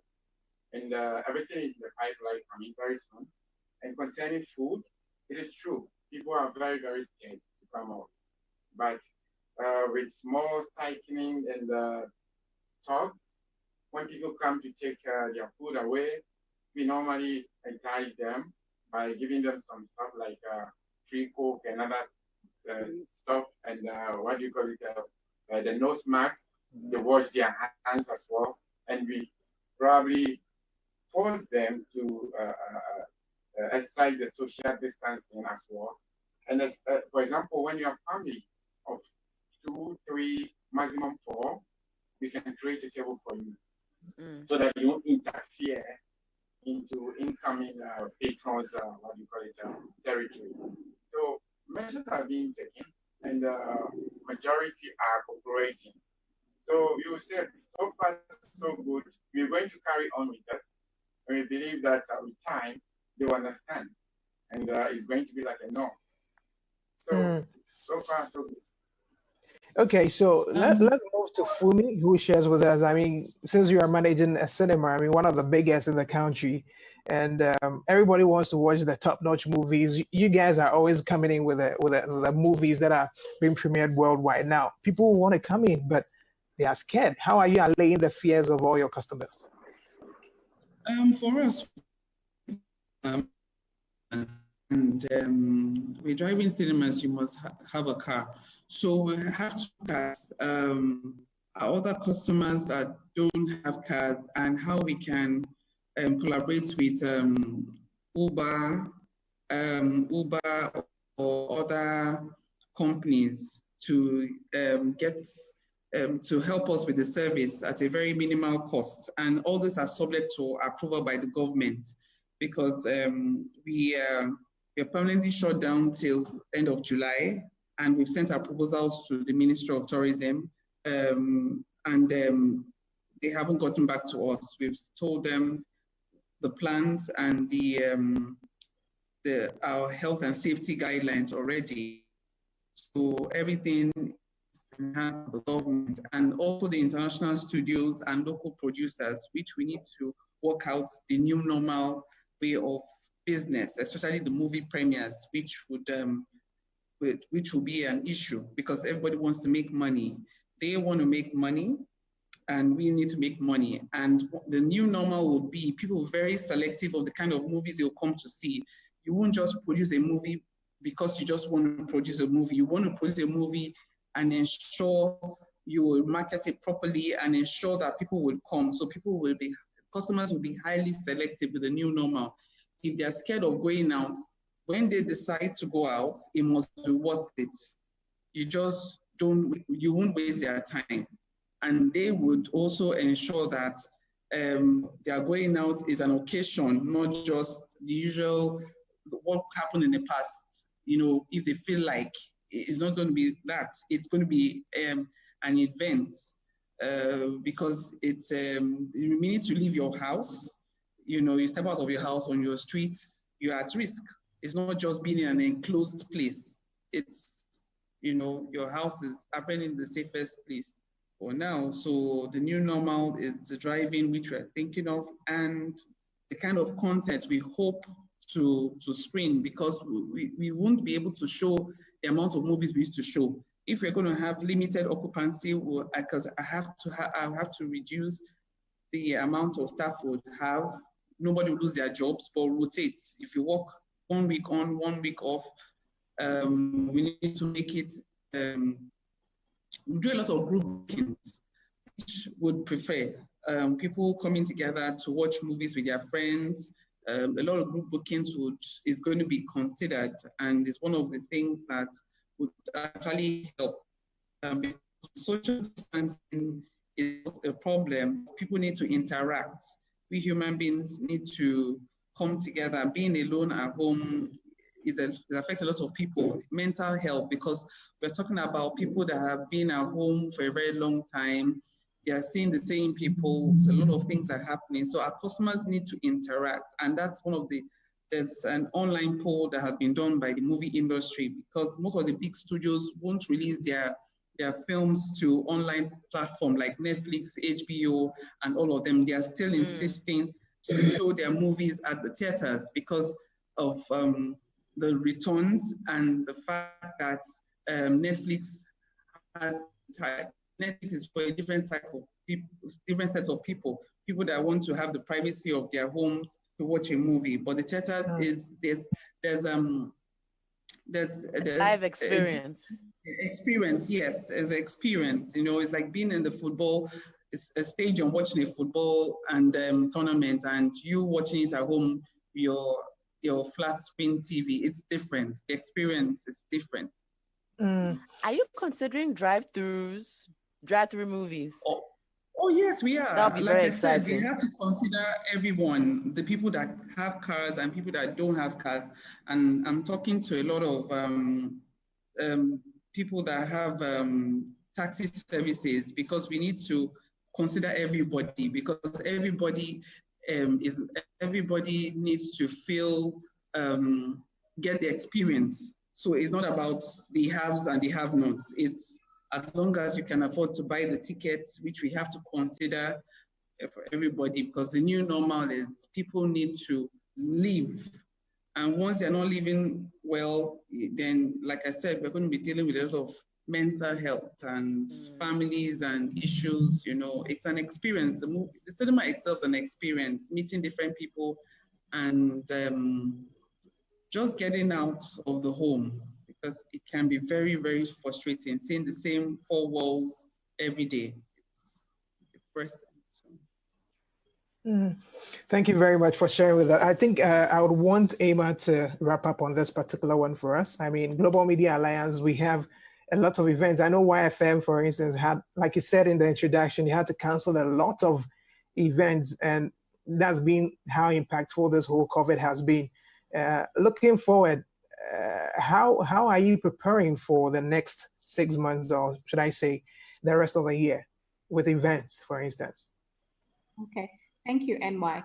[SPEAKER 10] And everything is in the pipeline coming very soon. And concerning food, it is true. People are very, very scared to come out. But with small cycling and talks, when people come to take their food away, we normally encourage them by giving them some stuff like free Coke and other stuff, and what do you call it, the nose masks. They wash their hands as well, and we probably force them to exercise the social distancing as well. And as, for example, when you have family of 2, 3, maximum 4, we can create a table for you so that you don't interfere into incoming patrons, what do you call it, territory. So measures are being taken, and majority are cooperating. So you said, so far so good. We're going to carry on with this, and we believe that with time they will understand, and it's going to be like a norm. So so far so good.
[SPEAKER 1] Okay, so let's move to Fumi, who shares with us. I mean, since you are managing a cinema, I mean, one of the biggest in the country, and everybody wants to watch the top-notch movies. You guys are always coming in with the movies that are being premiered worldwide. Now, people want to come in, but they are scared. How are you allaying the fears of all your customers?
[SPEAKER 6] For us, and we're driving cinemas, you must have a car. So we have two cars. Our other customers that don't have cars, and how we can collaborate with Uber or other companies to get to help us with the service at a very minimal cost. And all this are subject to approval by the government, because we are permanently shut down till end of July, and we've sent our proposals to the Ministry of Tourism, and they haven't gotten back to us. We've told them the plans and our health and safety guidelines already. So everything is in the hands of the government and also the international studios and local producers, which we need to work out the new normal way of business, especially the movie premieres, which will be an issue because everybody wants to make money. They want to make money and we need to make money. And the new normal would be people very selective of the kind of movies you'll come to see. You won't just produce a movie because you just want to produce a movie. You want to produce a movie and ensure you will market it properly and ensure that people will come. So customers will be highly selective with the new normal. If they're scared of going out, when they decide to go out, it must be worth it. You won't waste their time. And they would also ensure that their going out is an occasion, not just the usual, what happened in the past. You know, if they feel like it's not going to be that, it's going to be an event because it's, you need to leave your house. You know, you step out of your house on your streets, you're at risk. It's not just being in an enclosed place. It's, you know, your house is apparently the safest place for now. So the new normal is the driving, which we're thinking of, and the kind of content we hope to screen, because we won't be able to show the amount of movies we used to show. If we're going to have limited occupancy, because I have to reduce the amount of staff we would have. Nobody will lose their jobs, but rotate. If you work 1 week on, 1 week off, we need to make it, we do a lot of group bookings, which would prefer people coming together to watch movies with their friends. A lot of group bookings is going to be considered, and it's one of the things that would actually help. Social distancing is not a problem. People need to interact. We human beings need to come together. Being alone at home it affects a lot of people. Mental health, because we're talking about people that have been at home for a very long time. They are seeing the same people. So a lot of things are happening. So our customers need to interact. And that's there's an online poll that has been done by the movie industry, because most of the big studios won't release their films to online platform like Netflix, HBO, and all of them. They are still insisting to show their movies at the theaters because of the returns and the fact that Netflix is for a different set of people that want to have the privacy of their homes to watch a movie. But the theaters there's
[SPEAKER 2] live experience.
[SPEAKER 6] Experience, yes, as an experience. You know, it's like being in the football, it's a stadium watching a football and tournament, and you watching it at home, your flat screen TV. It's different. The experience is different.
[SPEAKER 2] Are you considering drive-through movies?
[SPEAKER 6] Oh yes, we are.
[SPEAKER 2] That'll be
[SPEAKER 6] like
[SPEAKER 2] very
[SPEAKER 6] I said,
[SPEAKER 2] exciting.
[SPEAKER 6] we have to consider everyone, the people that have cars and people that don't have cars. And I'm talking to a lot of people that have taxi services, because we need to consider everybody, because everybody needs to feel, get the experience. So it's not about the haves and the have-nots. It's as long as you can afford to buy the tickets, which we have to consider for everybody, because the new normal is people need to live. And once they're not living well, then, like I said, we're going to be dealing with a lot of mental health and families and issues. You know, it's an experience. The cinema itself is an experience, meeting different people and just getting out of the home, because it can be very, very frustrating seeing the same four walls every day. It's depressing.
[SPEAKER 1] Thank you very much for sharing with us. I think I would want Emma to wrap up on this particular one for us. I mean, Global Media Alliance, we have a lot of events. I know YFM, for instance, had, like you said in the introduction, you had to cancel a lot of events, and that's been how impactful this whole COVID has been. Looking forward, how are you preparing for the next 6 months, or should I say the rest of the year, with events, for instance?
[SPEAKER 4] Okay, thank you, NY.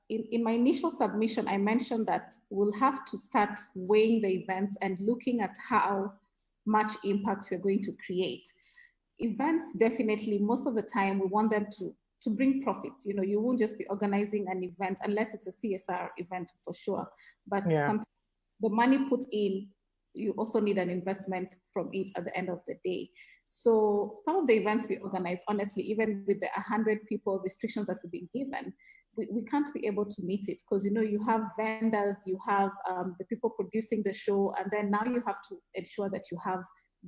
[SPEAKER 4] In my initial submission, I mentioned that we'll have to start weighing the events and looking at how much impact we're going to create. Events, definitely, most of the time, we want them to bring profit. You know, you won't just be organizing an event unless it's a CSR event for sure. But sometimes the money put in, you also need an investment from it at the end of the day. So some of the events we organize, honestly, even with the 100 people restrictions that we've been given, we can't be able to meet it because, you know, you have vendors, you have the people producing the show, and then now you have to ensure that you have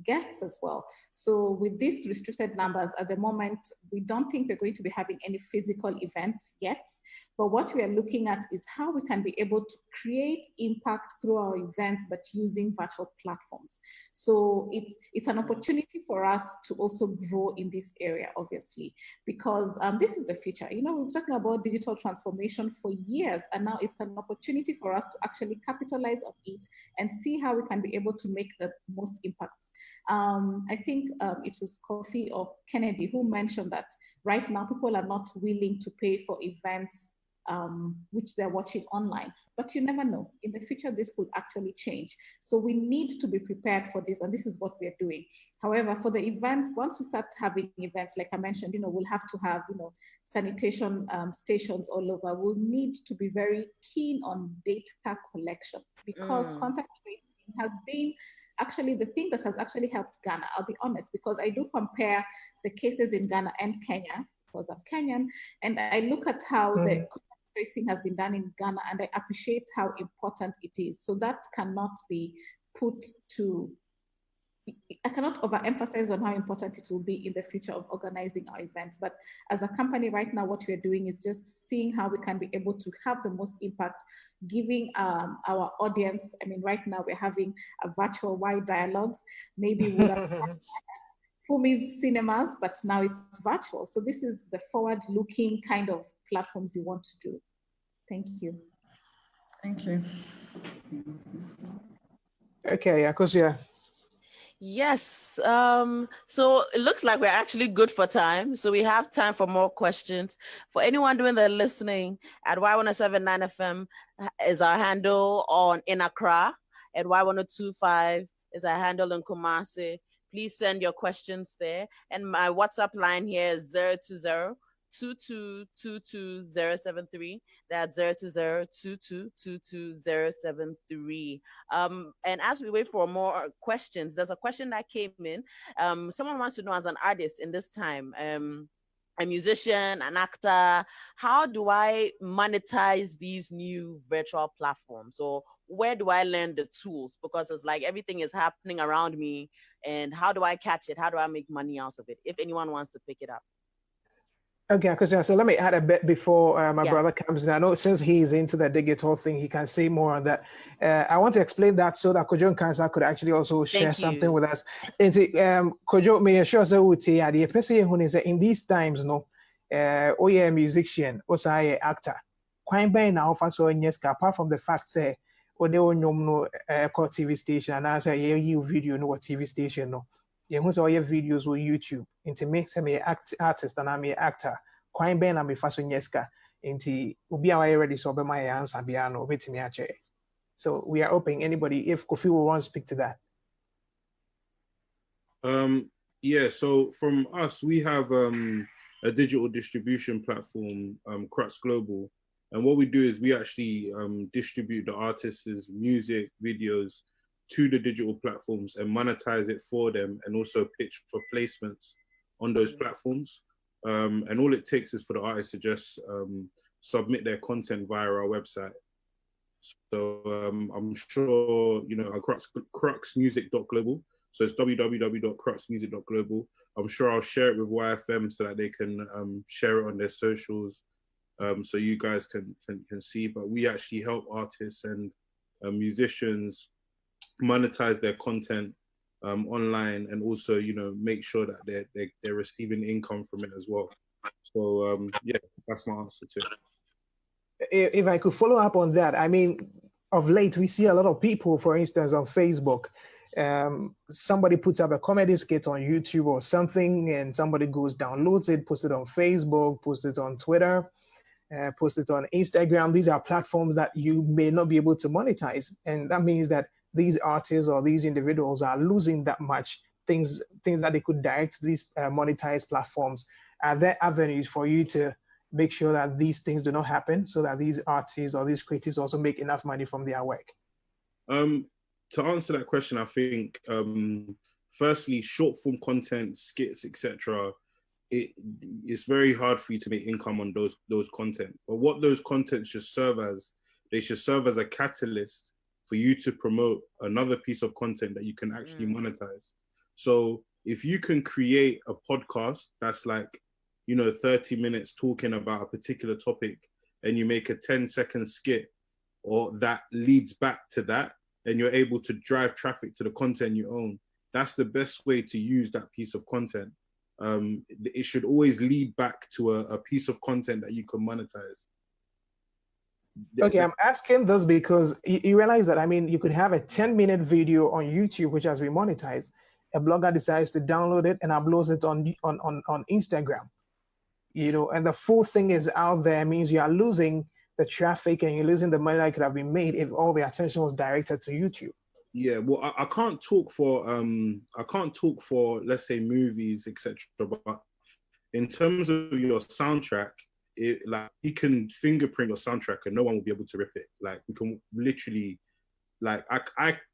[SPEAKER 4] guests as well. So with these restricted numbers at the moment, we don't think we're going to be having any physical events yet. But what we are looking at is how we can be able to create impact through our events, but using virtual platforms. So it's an opportunity for us to also grow in this area, obviously, because this is the future. You know, we've been talking about digital transformation for years, and now it's an opportunity for us to actually capitalize on it and see how we can be able to make the most impact. I think it was Kofi or Kennedy who mentioned that right now people are not willing to pay for events which they're watching online, but you never know. In the future, this could actually change. So we need to be prepared for this, and this is what we're doing. However, for the events, once we start having events, like I mentioned, you know, we'll have to have, you know, sanitation stations all over. We'll need to be very keen on data collection because contact tracing has been actually the thing that has actually helped Ghana. I'll be honest, because I do compare the cases in Ghana and Kenya, because I'm Kenyan, and I look at how the contact tracing has been done in Ghana, and I appreciate how important it is. So that cannot be put to, I cannot overemphasize on how important it will be in the future of organizing our events. But as a company right now, what we're doing is just seeing how we can be able to have the most impact, giving our audience, I mean, right now we're having a virtual wide dialogues, maybe with Fumi's cinemas, but now it's virtual. So this is the forward-looking kind of platforms you want to do. Thank you.
[SPEAKER 6] Thank you.
[SPEAKER 1] Okay, Akosia.
[SPEAKER 2] Yes, so it looks like we're actually good for time. So we have time for more questions. For anyone doing the listening, at Y1079 FM is our handle in Accra, at Y1025 is our handle in Kumasi. Please send your questions there. And my WhatsApp line here is 020-2222-073. That's 020-2222-073. And as we wait for more questions, there's a question that came in. Someone wants to know, as an artist in this time, a musician, an actor, how do I monetize these new virtual platforms? Or where do I learn the tools? Because it's like everything is happening around me, and how do I catch it? How do I make money out of it? If anyone wants to pick it up.
[SPEAKER 1] Okay, because so let me add a bit before my brother comes in. I know since he's into the digital thing, he can say more on that. I want to explain that so that Kojo Kansa could actually also share something with us. Kojo, may I sure say the person is in these times, no, oh yeah, musician, also an actor. Quite by now, apart from the fact say, or they will no TV station, and I say you video no TV station no. You must all your videos on YouTube. Into me, say me artist and I'm an actor. Quite ben I'm a fashion yeska. Into ubi are ready so be my answer biano with me actually. So we are open. Anybody, if Kofi will want to speak to that.
[SPEAKER 8] Yeah. So from us, we have a digital distribution platform, Crux Global, and what we do is we actually distribute the artists' music, videos to the digital platforms and monetize it for them, and also pitch for placements on those platforms. And all it takes is for the artists to just submit their content via our website. So I'm sure, you know, our cruxmusic.global. So it's www.cruxmusic.global. I'm sure I'll share it with YFM so that they can share it on their socials, so you guys can see. But we actually help artists and musicians monetize their content online, and also, you know, make sure that they're receiving income from it as well. So yeah, that's my answer to it.
[SPEAKER 1] If I could follow up on that, I mean, of late we see a lot of people, for instance, on Facebook, somebody puts up a comedy skit on YouTube or something, and somebody goes downloads it, puts it on Facebook, posts it on Twitter, post it on Instagram. These are platforms that you may not be able to monetize. And that means that these artists or these individuals are losing that much things that they could direct to these monetized platforms. Are there avenues for you to make sure that these things do not happen so that these artists or these creatives also make enough money from their work?
[SPEAKER 8] To answer that question, I think, firstly, short form content, skits, etc. It's very hard for you to make income on those content. But what those contents should serve as, they should serve as a catalyst for you to promote another piece of content that you can actually monetize. So if you can create a podcast that's like, 30 minutes talking about a particular topic, and you make a 10-second skit or that leads back to that, and you're able to drive traffic to the content you own, that's the best way to use that piece of content. It should always lead back to a piece of content that you can monetize.
[SPEAKER 1] Okay, I'm asking this because you realize that, you could have a 10-minute video on YouTube, which has been monetized. A blogger decides to download it and uploads it on Instagram, and the full thing is out there. Means you are losing the traffic and you're losing the money that could have been made if all the attention was directed to YouTube.
[SPEAKER 8] Yeah, well, I can't talk for let's say movies, etc. But in terms of your soundtrack, you can fingerprint your soundtrack and no one will be able to rip it. Like, we can literally, like,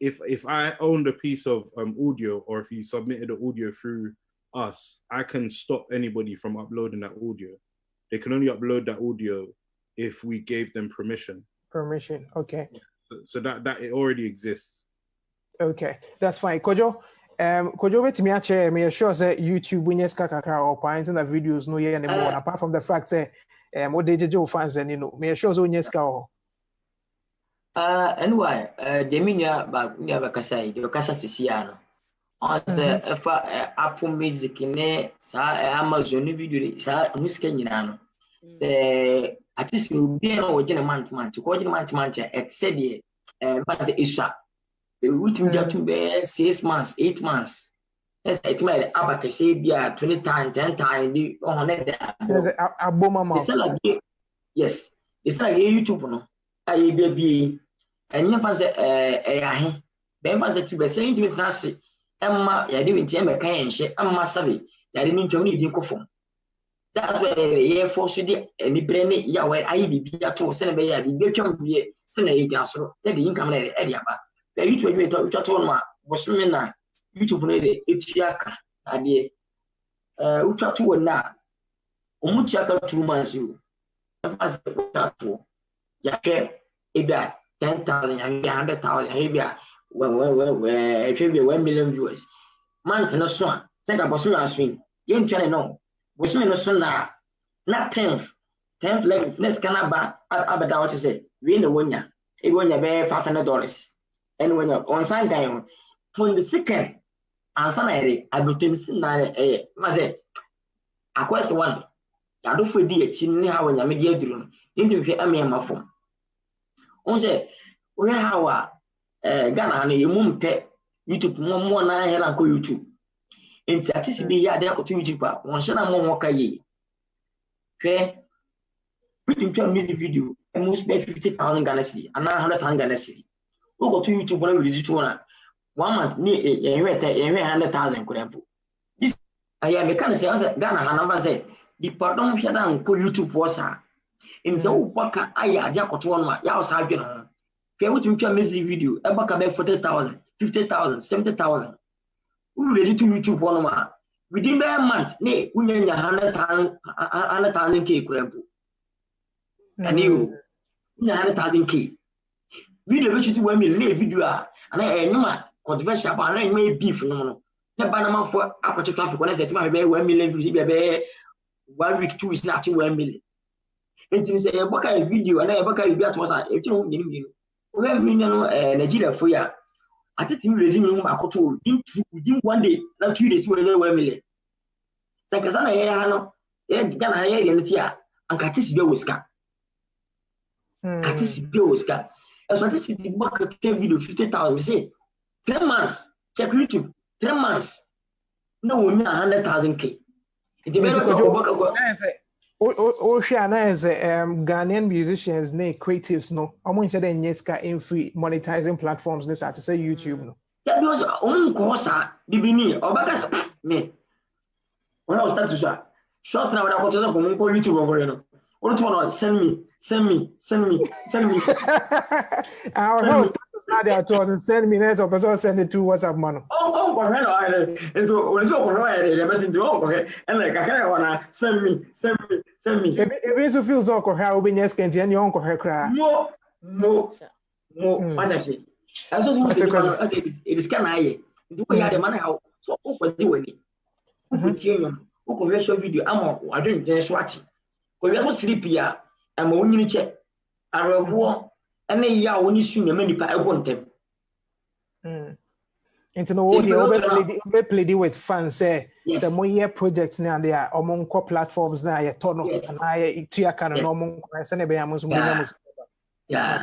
[SPEAKER 8] if I owned a piece of audio, or if you submitted the audio through us, I can stop anybody from uploading that audio. They can only upload that audio if we gave them permission.
[SPEAKER 1] Permission, okay.
[SPEAKER 8] So that it already exists.
[SPEAKER 1] Okay, that's fine. Kojo, wait me actually, me sure say YouTube winners kakaka or points in the videos no year anymore. Apart from the fact say what they do fans and me sure so winners ka.
[SPEAKER 11] Anyway, Jeminia ba never kasai, the kasa sisi ano. On the Apple Music ne sa Amazon video sa music nyina no. Say at least you be no wajina month except the pass isha. Which means to be 6 months, 8 months. Yes, it might abaka say be 20 times, 10 times on it. Yes, it's like YouTube no. I be and never say Ben say to be saying to me class Emma ya di winti Emma kan she Emma sabi ya di nti oni din kofom. That's why the Air Force did any brain ya where I be to send be ya be twam be send e jasoro e di income na e dia ba. The YouTube we talk was na YouTube no de etiaka ade utatu na omutiaka 2 months you as utatu ya ke ebia 10,000 and 100,000 ebia if you 1 million viewers month no so think about so swing you try no was no so na 10th 11th next can ba abada what say we no wonya e wonya be $500. And when you're on sign down from the second answer, I became say, I question one. I don't feel the chin how when you media drone into the my phone. On say, we have Ghana and you mum pet YouTube more than I go YouTube. In statistics, be ya there to YouTube, one shana more kaye. Okay, put into a music video and most pay 50,000 Ghana cedi and 100,000 Ghana cedi. We go to YouTube when we release it 1 month near 100,000 could have. This I am a say Ghana Hanava said the pardon shadan ko YouTube was in the waka aya dia koto ya osa adwe no. Pe we tumi music video e baka be 40,000, 50,000, 70,000. We release it to YouTube one ma within a month ne unya 100,000 k could have. And you 100,000 video which is 1 million video and I know controversial but I may beef no banama for aquatic traffic when I said my 1 million views be 1 week 2 weeks not 1 million. And you say a video and I book you at was if you know we have Nigeria for ya. I think you resume my control within 1 day, not 2 days, 1 million. Sakasana Yano, Gana Tia, and Katis Bewiska. Katis Bewiska. As what is the market video 50,000, we say 10 months, check YouTube 3 months. No, we 100,000K.
[SPEAKER 1] Ghanaian musicians, creatives, no. I'm going to say in free monetizing platforms. This to say YouTube, no.
[SPEAKER 11] That was own course. Bibini or Bacas me. When I was starting to short now, I was on YouTube over here. What one send me.
[SPEAKER 1] Our host Nadia told us send me next or send it to WhatsApp man.
[SPEAKER 11] Oh, and like I wanna send me.
[SPEAKER 1] If you feel so how be next and your uncle her cry.
[SPEAKER 11] No. What I say. I just it is can I do we had a man how so do it. Who show video I don't just watch it. We are sleepy ya and only check. I will and then ya only soon your many I want them.
[SPEAKER 1] Into no we play with fans say the more year projects now they are among core platforms now you turn up and I to kind of normal
[SPEAKER 11] yeah.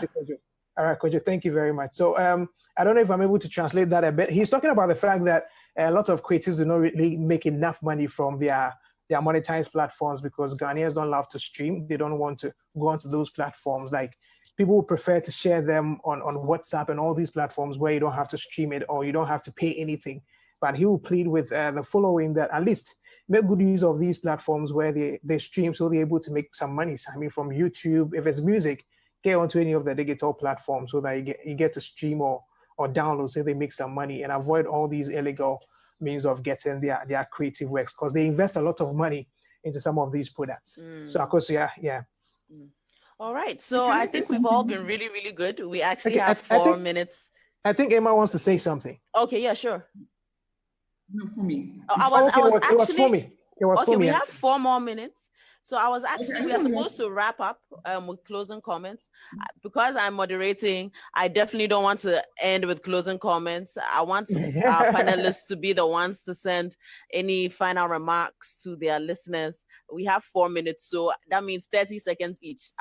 [SPEAKER 1] All right, Kojo, thank you very much. So I don't know if I'm able to translate that a bit. He's talking about the fact that a lot of creatives do not really make enough money from their monetized platforms because Ghanaians don't love to stream. They don't want to go onto those platforms. Like people would prefer to share them on WhatsApp and all these platforms where you don't have to stream it or you don't have to pay anything. But he will plead with the following that at least make good use of these platforms where they stream so they're able to make some money. So, I mean, from YouTube, if it's music, get onto any of the digital platforms so that you get to stream or download so they make some money and avoid all these illegal means of getting their creative works because they invest a lot of money into some of these products. So of course, yeah.
[SPEAKER 2] All right. So I think we've all been really, really good. We actually have 4 minutes.
[SPEAKER 1] I think Emma wants to say something.
[SPEAKER 2] Okay, yeah, sure.
[SPEAKER 6] No, for me.
[SPEAKER 1] It was for me.
[SPEAKER 2] We have 4 more minutes. So I was actually, we are supposed to wrap up with closing comments. Because I'm moderating, I definitely don't want to end with closing comments. I want our panelists to be the ones to send any final remarks to their listeners. We have 4 minutes, so that means 30 seconds each.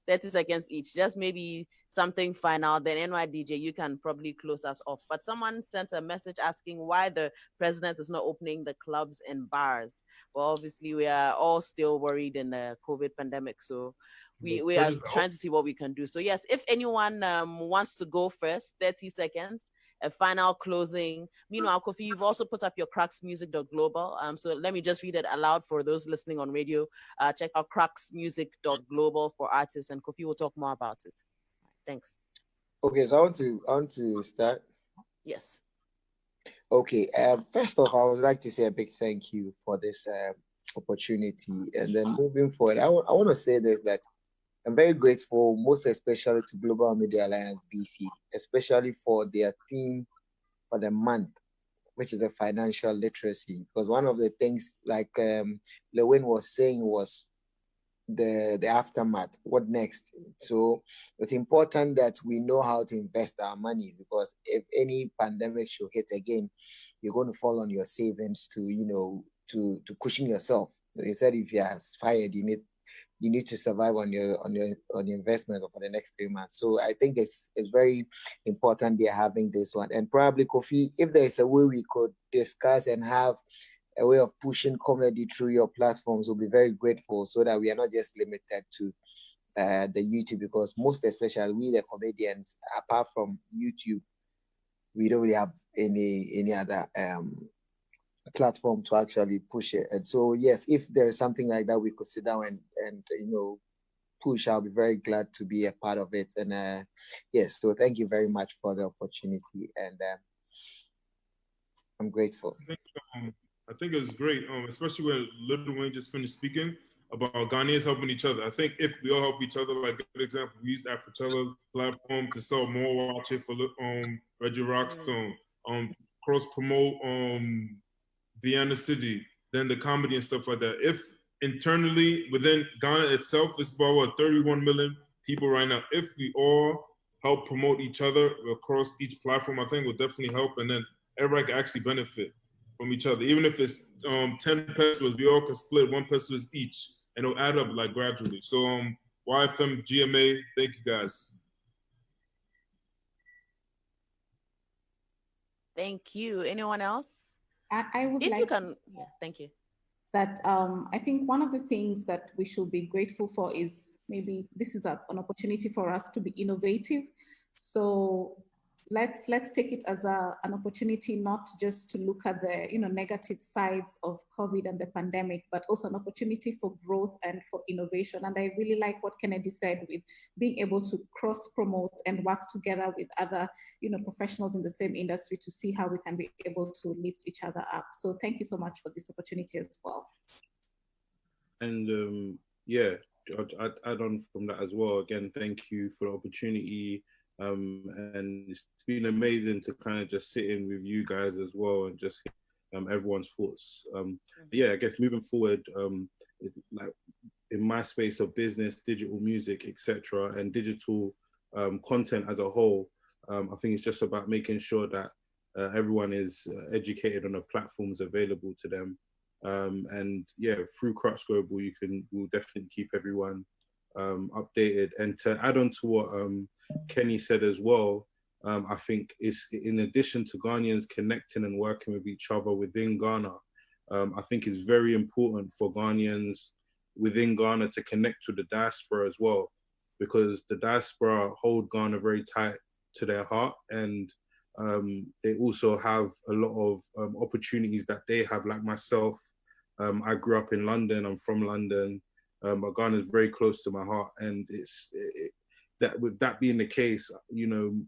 [SPEAKER 2] 30 seconds each, just maybe something final. Then NYDJ, you can probably close us off. But someone sent a message asking why the president is not opening the clubs and bars. Well, obviously we are all still worried in the COVID pandemic. So we are trying to see what we can do. So yes, if anyone wants to go first, 30 seconds, a final closing. Meanwhile, Kofi, you've also put up your cracksmusic.global. So let me just read it aloud for those listening on radio. Check out cracksmusic.global for artists, and Kofi will talk more about it. Thanks.
[SPEAKER 12] Okay, so I want to start.
[SPEAKER 2] Yes.
[SPEAKER 12] Okay. First off, I would like to say a big thank you for this opportunity, and then moving forward, I want to say this, that I'm very grateful, most especially to Global Media Alliance BC, especially for their theme for the month, which is the financial literacy. Because one of the things, like Lewin was saying, was the aftermath. What next? So it's important that we know how to invest our money, because if any pandemic should hit again, you're going to fall on your savings to cushion yourself. They said if you're fired, you need to survive on your investment for the next 3 months. So I think it's very important they're having this one. And probably, Kofi, if there is a way we could discuss and have a way of pushing comedy through your platforms, we'll be very grateful, so that we are not just limited to the YouTube, because most especially we, the comedians, apart from YouTube, we don't really have any other platform to actually push it. And so yes, if there is something like that we could sit down and push, I'll be very glad to be a part of it. And yes, so thank you very much for the opportunity, and I'm grateful.
[SPEAKER 7] I think it's great, especially when Little Wayne just finished speaking about Ghanaians helping each other. I think if we all help each other, like a good example, we use Africella's platform to sell more watch it for Reggie Rock's cross promote Vienna City, then the comedy and stuff like that. If internally within Ghana itself, it's about 31 million people right now. If we all help promote each other across each platform, I think will definitely help, and then everybody can actually benefit from each other. Even if it's 10 pesos, we all can split 1 peso each, and it'll add up like gradually. So YFM, GMA, thank you guys.
[SPEAKER 2] Thank you. Anyone else?
[SPEAKER 4] I would
[SPEAKER 2] if
[SPEAKER 4] like
[SPEAKER 2] you can, yeah, thank you.
[SPEAKER 4] That I think one of the things that we should be grateful for is maybe this is an opportunity for us to be innovative. So let's take it as an opportunity not just to look at the negative sides of COVID and the pandemic, but also an opportunity for growth and for innovation. And I really like what Kennedy said with being able to cross-promote and work together with other professionals in the same industry to see how we can be able to lift each other up. So thank you so much for this opportunity as well.
[SPEAKER 8] And yeah, I'd add on from that as well. Again, thank you for the opportunity. And it's been amazing to kind of just sit in with you guys as well and just everyone's thoughts. Yeah, I guess moving forward, like in my space of business, digital music, etc., and digital content as a whole, I think it's just about making sure that everyone is educated on the platforms available to them. And yeah, through Crux Global, we'll definitely keep everyone updated. And to add on to what Kenny said as well, I think it's in addition to Ghanaians connecting and working with each other within Ghana, I think it's very important for Ghanaians within Ghana to connect with the diaspora as well, because the diaspora hold Ghana very tight to their heart, and they also have a lot of opportunities that they have, like myself. I grew up in London, I'm from London, but Ghana is very close to my heart, and that with that being the case,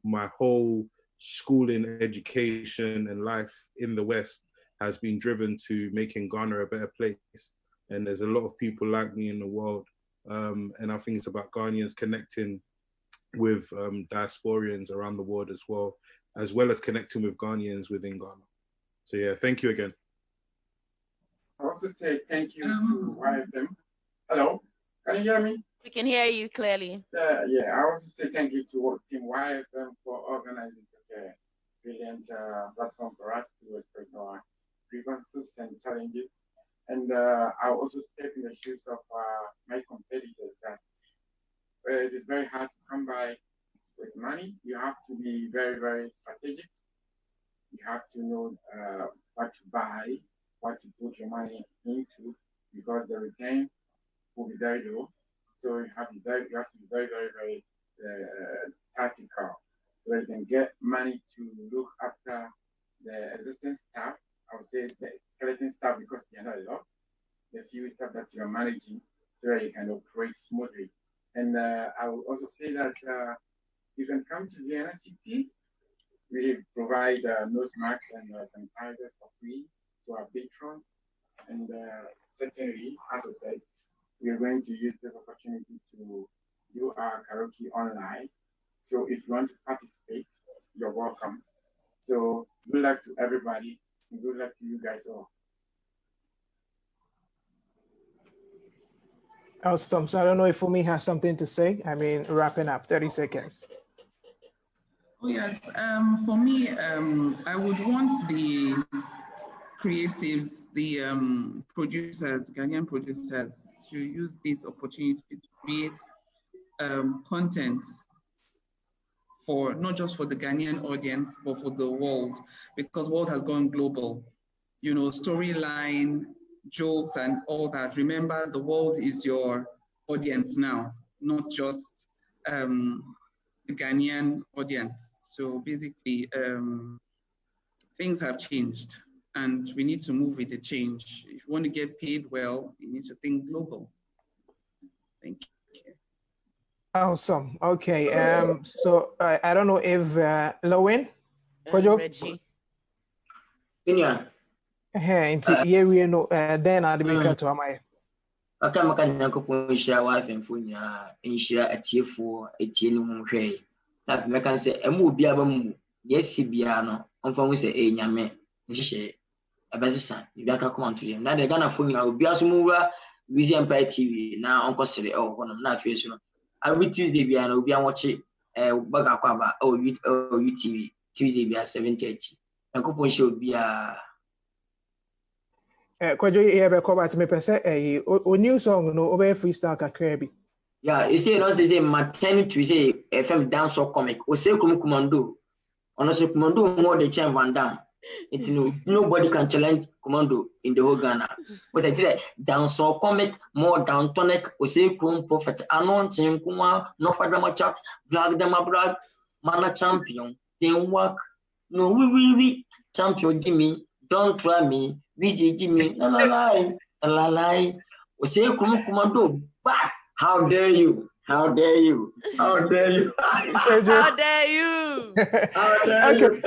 [SPEAKER 8] my whole schooling, education, and life in the West has been driven to making Ghana a better place. And there's a lot of people like me in the world, and I think it's about Ghanaians connecting with diasporians around the world as well as connecting with Ghanaians within Ghana. So yeah, thank you again.
[SPEAKER 10] I also say thank you to YFM. Hello, can you hear me?
[SPEAKER 2] We can hear you clearly.
[SPEAKER 10] Yeah, I also say thank you to Team YFM for organizing such a brilliant platform for us to express our grievances and challenges. And I'll also step in the shoes of my competitors that it is very hard to come by with money. You have to be very, very strategic. You have to know what to buy, what to put your money into, because the returns will be very low. So you have to be very, very, very tactical, so you can get money to look after the existing staff. I would say the skeleton staff, because they are not a lot. The few staff that you are managing, so that you can operate smoothly. And I would also say that you can come to Vienna City. We provide nose masks and sanitizers for free to our patrons. And certainly, as I said, we are going to use this opportunity to do our karaoke online. So if you want to participate, you're welcome. So good luck to everybody, and good luck to you guys all.
[SPEAKER 1] Awesome. So I don't know if Fumi has something to say. I mean, wrapping up, 30 seconds.
[SPEAKER 6] Oh yes, for me, I would want the creatives, the producers, Ghanaian producers, to use this opportunity to create content for not just for the Ghanaian audience, but for the world, because the world has gone global. Storyline, jokes, and all that. Remember, the world is your audience now, not just the Ghanaian audience. So basically, things have changed, and we need to move with the change. If you want to get paid well, you need to think global. Thank you.
[SPEAKER 1] Awesome. Okay. So I don't know if Lowen,
[SPEAKER 2] Reggie.
[SPEAKER 11] Yeah.
[SPEAKER 1] Hey, yeah, we know. Then I'll be cut to my.
[SPEAKER 11] Okay, I'm going to share wife and phone. Share a tier for a team. Okay. Now, I can say, and will be able. Yes, Sibiano. On phone, we say, a yame. She a business. You got to come on to him. Now, they're gonna phone. I will be as mover. Busy Empire TV. Now, Uncle Siri. Oh, one of my face. Every Tuesday, we are watching Bagakwaba or UTV. Tuesday, we are 7:30. And couple should be a.
[SPEAKER 1] Kwajo ebe koba to me pese o new song no over freestyle kakra bi.
[SPEAKER 11] Yeah, you say no say my time to say FM dance or comic. O say kum kumando. Honestly, Commando more the champ Van Damme. Nobody can challenge Commando in the whole Ghana. But I did down so comic, more down tonic, Ose Krum Prophet, Anointing Kuma, no Fadama chat, Drag them abroad, Mana champion, then work. No, we, champion Jimmy, don't try me, VJ Jimmy, la lie. Ose Krum Commando, but how dare you? How dare you? How dare you?
[SPEAKER 2] How dare you?
[SPEAKER 11] How dare you?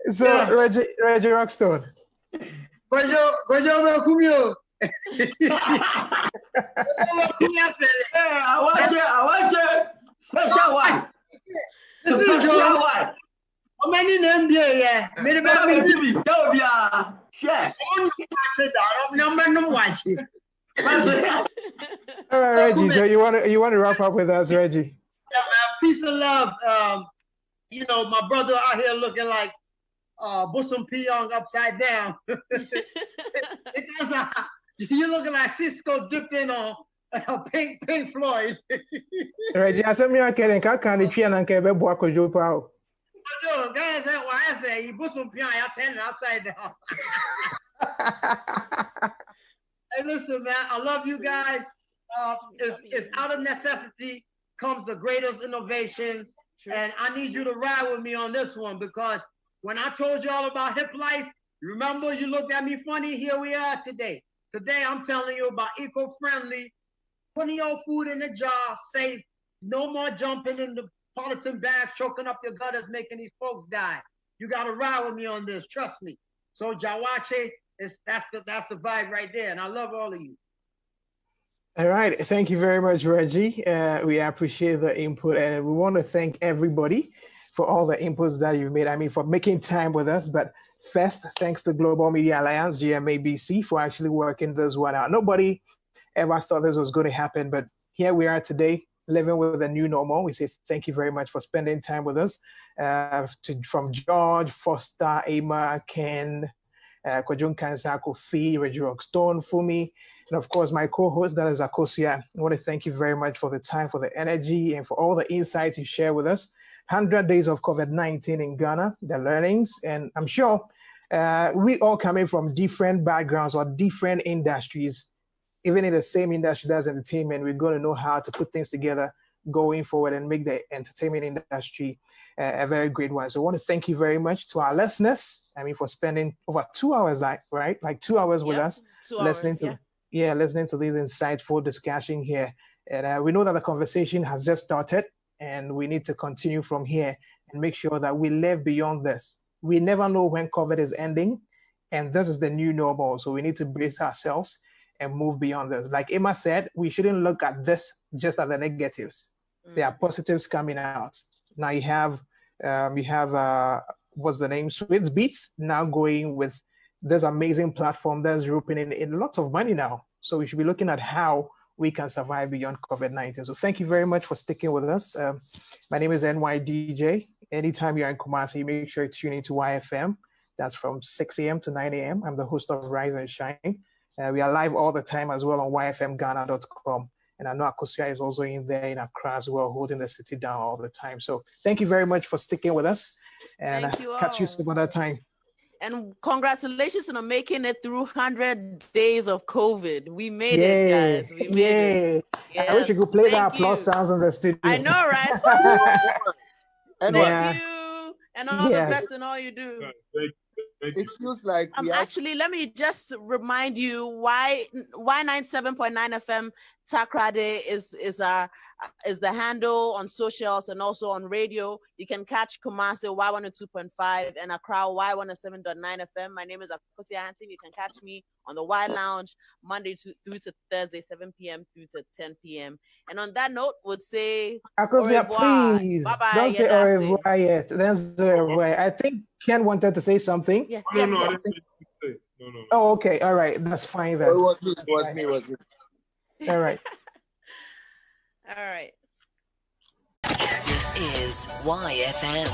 [SPEAKER 1] So, yeah. Reggie Rockstone.
[SPEAKER 5] Gojo Kumio.
[SPEAKER 11] I want you. Special one. Special one.
[SPEAKER 5] How many names yeah? Many baby.
[SPEAKER 11] Share.
[SPEAKER 1] All right, Reggie. So you want to wrap up with us, Reggie?
[SPEAKER 5] Peace and love. You know, my brother out here looking like Busum Pyong upside down. Because you're looking like Cisco dipped in on Pink Floyd.
[SPEAKER 1] Reggie, I said me I can't the tree and can't be boy could you pow.
[SPEAKER 5] No, guys, that's why I say Busum Pyong I turn upside down. Hey, listen, man, I love you guys. It's out of necessity comes the greatest innovations. And I need you to ride with me on this one because when I told you all about hip life, remember you looked at me funny, here we are today. Today I'm telling you about eco-friendly, putting your food in the jar, safe, no more jumping in the polythene bags, choking up your gutters, making these folks die. You gotta ride with me on this, trust me. So Jawache, that's the vibe right there, and I love all of you.
[SPEAKER 1] All right, thank you very much, Reggie. We appreciate the input, and we want to thank everybody for all the inputs that you've made. I mean, for making time with us. But first, thanks to Global Media Alliance, GMABC, for actually working this one out. Nobody ever thought this was going to happen, but here we are today, living with a new normal. We say thank you very much for spending time with us. From George, Foster, Emma, Ken, Kwajun Kansa, Kofi, Reggie Rockstone, Fumi, and of course my co-host, that is Akosia. I want to thank you very much for the time, for the energy, and for all the insights you share with us. 100 days of COVID-19 in Ghana, the learnings, and I'm sure we all coming from different backgrounds or different industries. Even in the same industry that's entertainment, we're going to know how to put things together going forward and make the entertainment industry a very great one. So I want to thank you very much to our listeners. I mean, for spending over 2 hours, like 2 hours with us, listening to this insightful discussion here. And we know that the conversation has just started, and we need to continue from here and make sure that we live beyond this. We never know when COVID is ending, and this is the new normal. So we need to brace ourselves and move beyond this. Like Emma said, we shouldn't look at this just at the negatives. There are positives coming out. Now you have what's the name? Sweets Beats now going with this amazing platform that's roping in lots of money now. So we should be looking at how we can survive beyond COVID-19. So thank you very much for sticking with us. My name is NYDJ. Anytime you're in Kumasi, make sure you tune into YFM. That's from 6 a.m. to 9 a.m. I'm the host of Rise and Shine. We are live all the time as well on yfmghana.com. And I know Akosia is also in there in Accra as well, holding the city down all the time. So thank you very much for sticking with us. And I'll catch you some other time.
[SPEAKER 2] And congratulations on making it through 100 days of COVID. We made it, guys. We made it. Yes.
[SPEAKER 1] I wish you could play that applause sounds in the studio.
[SPEAKER 2] I know, right? Thank you. And all the best in all you do.
[SPEAKER 12] It feels like
[SPEAKER 2] actually, let me just remind you why 97.9 FM Takrade is the handle on socials and also on radio. You can catch Kumasi Y102.5 and Accra Y107.9 FM. My name is Akosia Hansen. You can catch me on the Y Lounge Monday through to Thursday, 7 p.m. through to 10 p.m. And on that note, would say
[SPEAKER 1] Akosia, please don't say au revoir yet. Let's say au revoir. I think Ken wanted to say something.
[SPEAKER 2] Yeah.
[SPEAKER 7] No, I didn't say. No.
[SPEAKER 1] Oh, okay. All right. That's fine then.
[SPEAKER 12] It was me.
[SPEAKER 1] All right.
[SPEAKER 2] All right.
[SPEAKER 13] This is YFM.